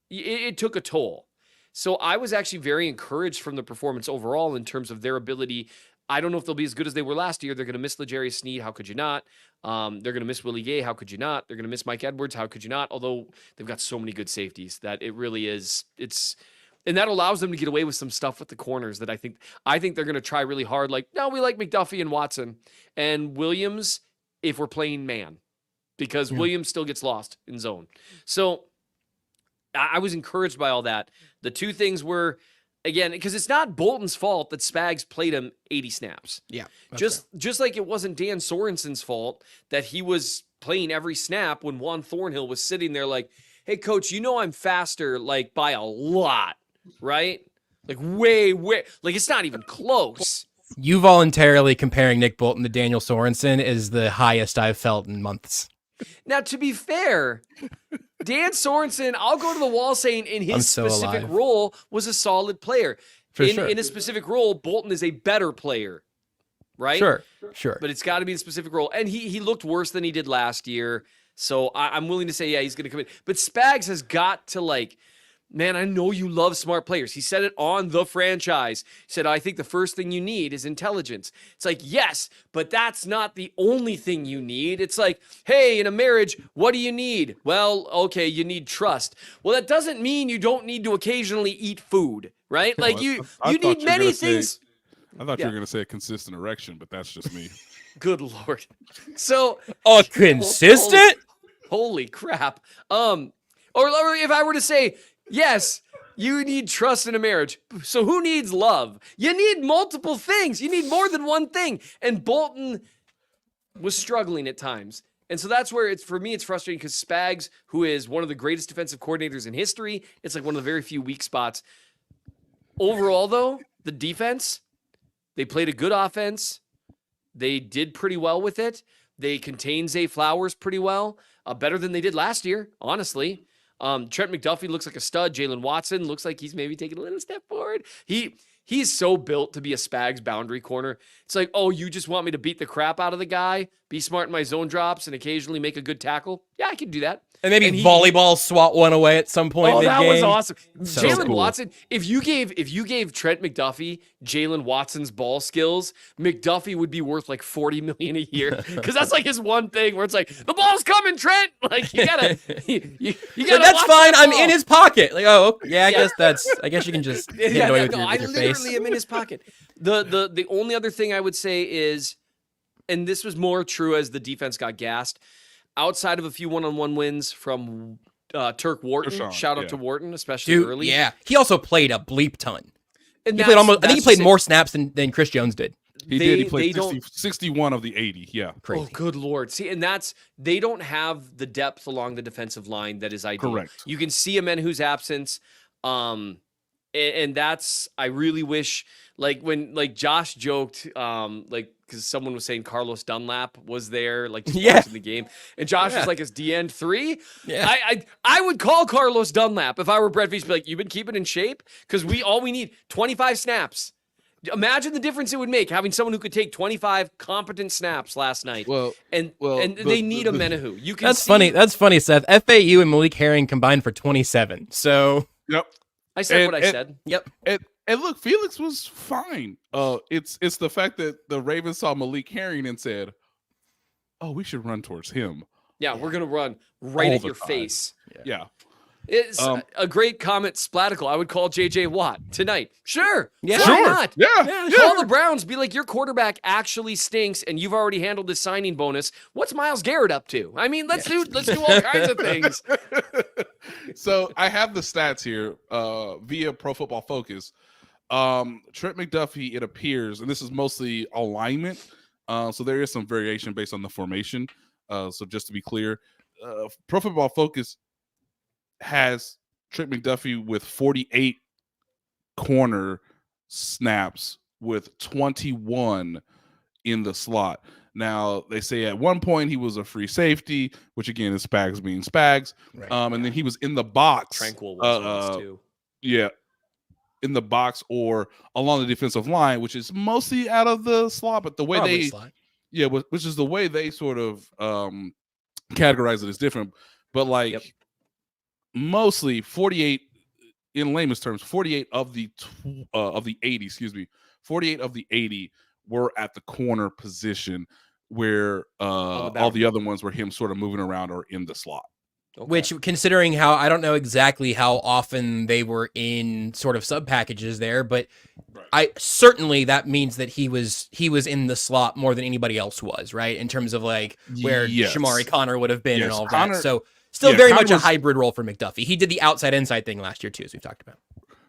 it took a toll. So I was actually very encouraged from the performance overall in terms of their ability. I don't know if they'll be as good as they were last year. They're going to miss L'Jarius Sneed. How could you not? They're going to miss Willie Gay. How could you not? They're going to miss Mike Edwards. How could you not? Although they've got so many good safeties that it really is. And that allows them to get away with some stuff with the corners that I think they're going to try really hard. Like, no, we like McDuffie and Watson and Williams if we're playing man, because Williams still gets lost in zone. So I was encouraged by all that. The two things were, again, because it's not Bolton's fault that Spags played him 80 snaps. Yeah. Just like it wasn't Dan Sorensen's fault that he was playing every snap when Juan Thornhill was sitting there like, hey, coach, I'm faster, like, by a lot. Right? Like way, like it's not even close. You voluntarily comparing Nick Bolton to Daniel Sorensen is the highest I've felt in months. Now, to be fair, Dan Sorensen, I'll go to the wall saying in his specific role was a solid player. In a specific role, Bolton is a better player. Right? Sure. But it's got to be a specific role. And he looked worse than he did last year. So I'm willing to say, yeah, he's going to come in. But Spags has got to, like, man, I know you love smart players. He said it on The Franchise. He said, I think the first thing you need is intelligence. It's like, yes, but that's not the only thing you need. It's like, hey, in a marriage, what do you need? Well, okay, you need trust. Well, that doesn't mean you don't need to occasionally eat food, right? Like you need many things. I thought you were going to say a consistent erection, but that's just me. Good Lord. So, consistent? Holy crap. Or if I were to say, yes, you need trust in a marriage. So who needs love? You need multiple things. You need more than one thing. And Bolton was struggling at times. And so that's where for me, it's frustrating because Spags, who is one of the greatest defensive coordinators in history, it's like one of the very few weak spots. Overall, though, the defense, they played a good offense. They did pretty well with it. They contained Zay Flowers pretty well, better than they did last year, honestly. Trent McDuffie looks like a stud. Jalen Watson looks like he's maybe taking a little step forward. He's so built to be a Spags boundary corner. It's like, oh, you just want me to beat the crap out of the guy, be smart in my zone drops, and occasionally make a good tackle? Yeah, I can do that. And maybe volleyball swat one away at some point. That was awesome. So Jalen Watson, if you gave Trent McDuffie Jalen Watson's ball skills, McDuffie would be worth like $40 million a year. Because that's like his one thing where it's like, the ball's coming, Trent. Like you gotta that's fine. I'm in his pocket. Like, oh yeah, I guess you can just get away with your face. I literally am in his pocket. The only other thing I would say is, and this was more true as the defense got gassed, outside of a few one-on-one wins from Turk Wharton, shout out to Wharton, especially early. Yeah, he also played a bleep ton. And he played I think he played more snaps than Chris Jones did. He did. He played 61 of the 80. Yeah. Crazy. Oh, good Lord. See, and they don't have the depth along the defensive line that is ideal. Correct. You can see a man whose absence. And that's, I really wish, like when Josh joked, because someone was saying Carlos Dunlap was there, like just watching the game, and Josh was like, "Is DN 3?" Yeah, I would call Carlos Dunlap if I were Brett Veach, be like, "You've been keeping in shape because we need 25 snaps." Imagine the difference it would make having someone who could take 25 competent snaps last night. And they need a Menahu. You can. Funny. That's funny, Seth. FAU and Malik Herring combined for 27. So. Yep. I said what I said. Yep. And look, Felix was fine. It's the fact that the Ravens saw Malik Herring and said, "Oh, we should run towards him." Yeah, we're gonna run right All at the your time. face. Yeah. It's a great comment, Splatical. I would call JJ Watt tonight. Sure. Yeah. Why Sure. not? Yeah. Call the Browns. Be like, your quarterback actually stinks, and you've already handled this signing bonus. What's Myles Garrett up to? I mean, let's do all kinds of things. So I have the stats here via Pro Football Focus. Trent McDuffie, it appears, and this is mostly alignment. So there is some variation based on the formation. So just to be clear, Pro Football Focus has Trent McDuffie with 48 corner snaps with 21 in the slot. Now, they say at one point he was a free safety, which again is Spags being Spags. Right. And then he was in the box. Tranquil was once too. Yeah. In the box or along the defensive line, which is mostly out of the slot, but the way Probably they slot. yeah, which is the way they sort of categorize it is different. But like mostly 48 in layman's terms, 48 of the 80, 48 of the 80 were at the corner position where all the other ones were him sort of moving around or in the slot. Okay. Which, considering how, I don't know exactly how often they were in sort of sub packages there, but I certainly that means that he was in the slot more than anybody else was, right? In terms of like where Shamari Connor would have been and all of that. So still very much a hybrid role for McDuffie. He did the outside inside thing last year too, as we've talked about.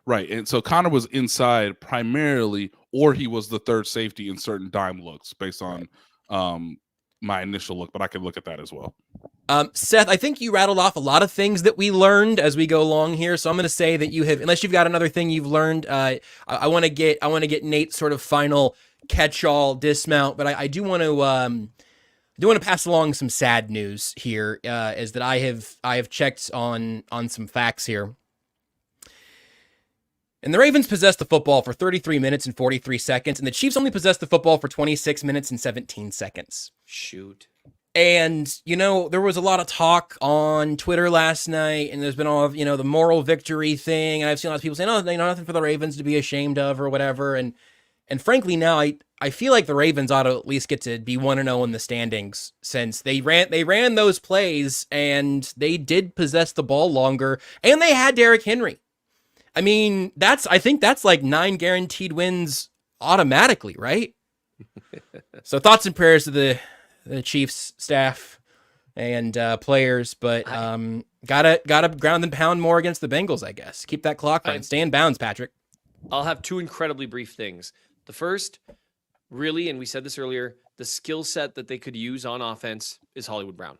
Right. And so Connor was inside primarily, or he was the third safety in certain dime looks based on my initial look, but I could look at that as well. Seth, I think you rattled off a lot of things that we learned as we go along here. So I'm going to say that you have, unless you've got another thing you've learned, I want to get Nate's sort of final catch-all dismount, but I do want to pass along some sad news here, is that I have checked on some facts here. And the Ravens possessed the football for 33 minutes and 43 seconds, and the Chiefs only possessed the football for 26 minutes and 17 seconds. Shoot. And, there was a lot of talk on Twitter last night, and there's been all of, the moral victory thing. And I've seen a lot of people saying, nothing for the Ravens to be ashamed of or whatever. And frankly, now I feel like the Ravens ought to at least get to be 1-0 in the standings, since they ran those plays and they did possess the ball longer, and they had Derrick Henry. I mean, I think that's like 9 guaranteed wins automatically, right? So thoughts and prayers to the Chiefs staff and players, but gotta ground and pound more against the Bengals, I guess. Keep that clock running. Stay in bounds, Patrick. I'll have two incredibly brief things. The first, really, and we said this earlier, the skill set that they could use on offense is Hollywood Brown.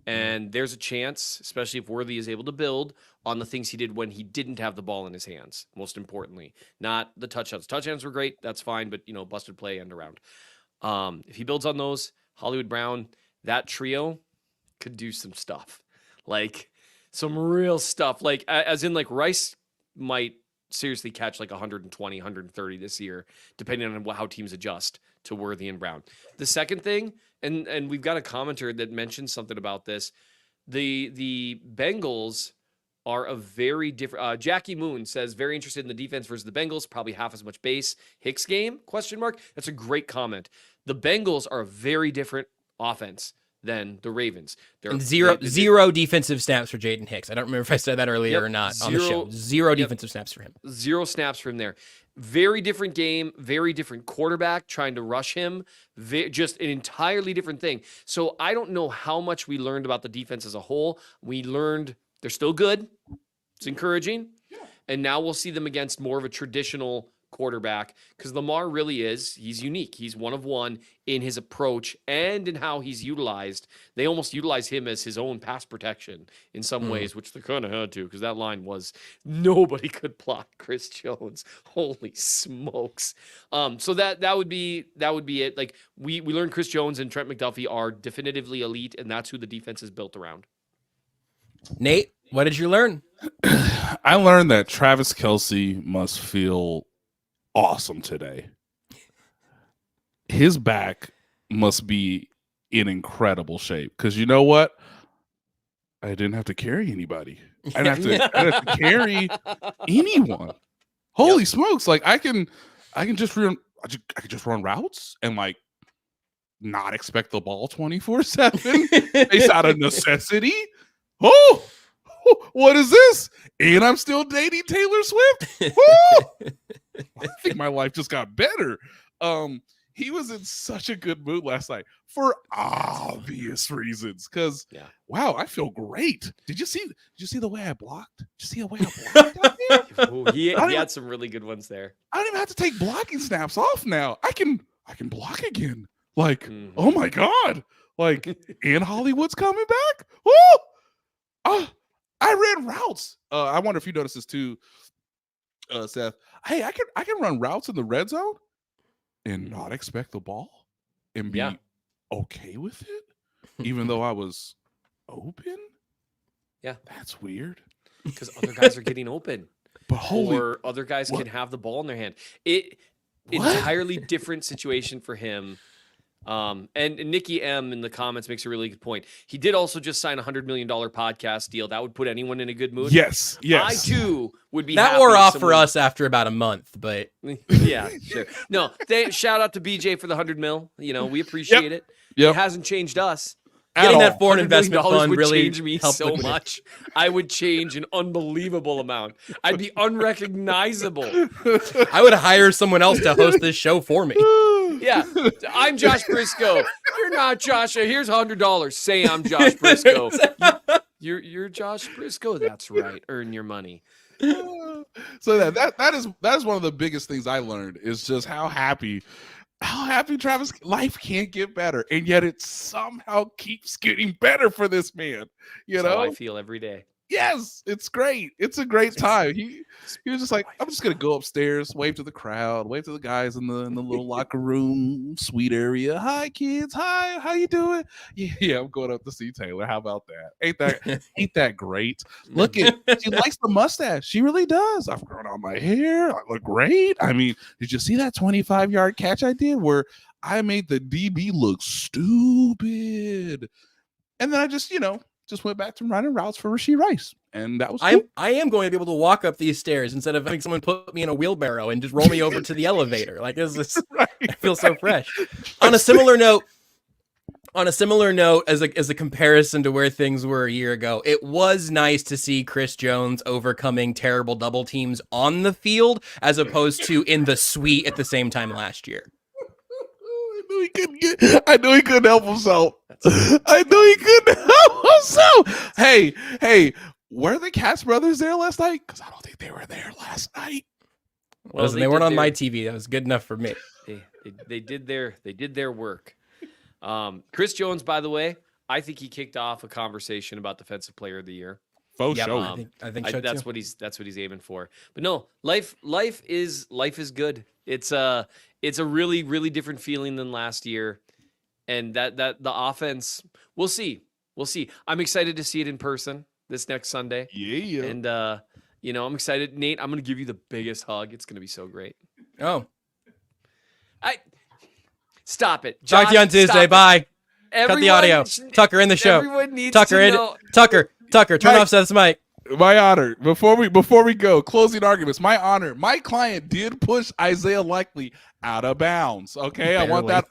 And there's a chance, especially if Worthy is able to build on the things he did when he didn't have the ball in his hands, most importantly. Not the touchdowns. Touchdowns were great, that's fine, but, busted play end around. If he builds on those, Hollywood Brown, that trio could do some stuff. Like, some real stuff. Like, as in, like, Rice might seriously catch like 120, 130 this year, depending on how teams adjust to Worthy and Brown. The second thing, and we've got a commenter that mentioned something about this, the Bengals are a very different. Jackie Moon says, very interested in the defense versus the Bengals, probably half as much base. Hicks game, ? That's a great comment. The Bengals are a very different offense than the Ravens. And zero defensive snaps for Jaden Hicks. I don't remember if I said that earlier or not on the show. Zero defensive snaps for him. 0 snaps from there. Very different game, very different quarterback trying to rush him. Just an entirely different thing. So I don't know how much we learned about the defense as a whole. We learned they're still good. It's encouraging. And now we'll see them against more of a traditional quarterback, because Lamar really he's unique. He's one of one in his approach and in how he's utilized. They almost utilize him as his own pass protection in some ways, which they kind of had to, because that line was, nobody could block Chris Jones. Holy smokes. So that would be it. Like, we learned Chris Jones and Trent McDuffie are definitively elite, and that's who the defense is built around. Nate, what did you learn? I learned that Travis Kelce must feel awesome today. His back must be in incredible shape, because you know what? I didn't have to carry anybody. I didn't have to carry anyone. Holy smokes! Like I can just run routes and like not expect the ball 24/7 based out of necessity. Oh, what is this? And I'm still dating Taylor Swift. Woo! I think my life just got better. He was in such a good mood last night for obvious reasons. Because wow, I feel great. Did you see the way I blocked? Did you see the way I blocked out there? Ooh, he had some really good ones there. I don't even have to take blocking snaps off now. I can block again. Like, oh my God. Like, and Hollywood's coming back. Woo! I ran routes. I wonder if you noticed this too, Seth. Hey, I can run routes in the red zone and not expect the ball and be okay with it, even though I was open. Yeah, that's weird. Because other guys are getting open, but or other guys can have the ball in their hand. Entirely different situation for him. And Nikki M in the comments makes a really good point. He did also just sign a $100 million podcast deal. That would put anyone in a good mood. Yes. I too would be. That wore off for us after about a month, but yeah, sure. No, shout out to BJ for the $100 million. You know, we appreciate it. It hasn't changed us. Getting that foreign investment fund would really change me so much. I would change an unbelievable amount. I'd be unrecognizable. I would hire someone else to host this show for me. Yeah, I'm Josh Brisco. You're not Joshua. Here's $100. Say I'm Josh Brisco. You're Josh Brisco. That's right. Earn your money. So that is one of the biggest things I learned is just how happy Travis, life can't get better, and yet it somehow keeps getting better for this man. You know, how I feel every day. Yes, it's great. It's a great time. He was just like, I'm just gonna go upstairs, wave to the crowd, wave to the guys in the little locker room suite area. Hi kids, hi, how you doing? Yeah, I'm going up to see Taylor. How about that? Ain't that great? Look at she likes the mustache. She really does. I've grown out my hair. I look great. I mean, did you see that 25-yard catch I did where I made the DB look stupid? And then I just went back to running routes for Rashee Rice. And that was cool. I am going to be able to walk up these stairs instead of having someone put me in a wheelbarrow and just roll me over to the elevator. Like this right. I feel so fresh. On a similar note, as a comparison to where things were a year ago, it was nice to see Chris Jones overcoming terrible double teams on the field as opposed to in the suite at the same time last year. I knew he couldn't help himself. I knew he couldn't help himself. Hey, were the Katz brothers there last night? Because I don't think they were there last night. Well, they weren't on my TV. That was good enough for me. They did their work. Chris Jones, by the way, I think he kicked off a conversation about Defensive Player of the Year. Faux show. I think so that's too. That's what he's aiming for. But no, life is good. It's a really, really different feeling than last year. And that the offense, we'll see. I'm excited to see it in person this next Sunday. Yeah. And I'm excited. Nate, I'm gonna give you the biggest hug. It's gonna be so great. Oh. Stop it. Talk to you on Tuesday. Bye. Cut the audio. Tucker in the show. Everyone needs Tucker to in. know. Tucker, turn off Seth's mic. My honor. Before we go, closing arguments. My honor. My client did push Isaiah Likely out of bounds. Okay, I want that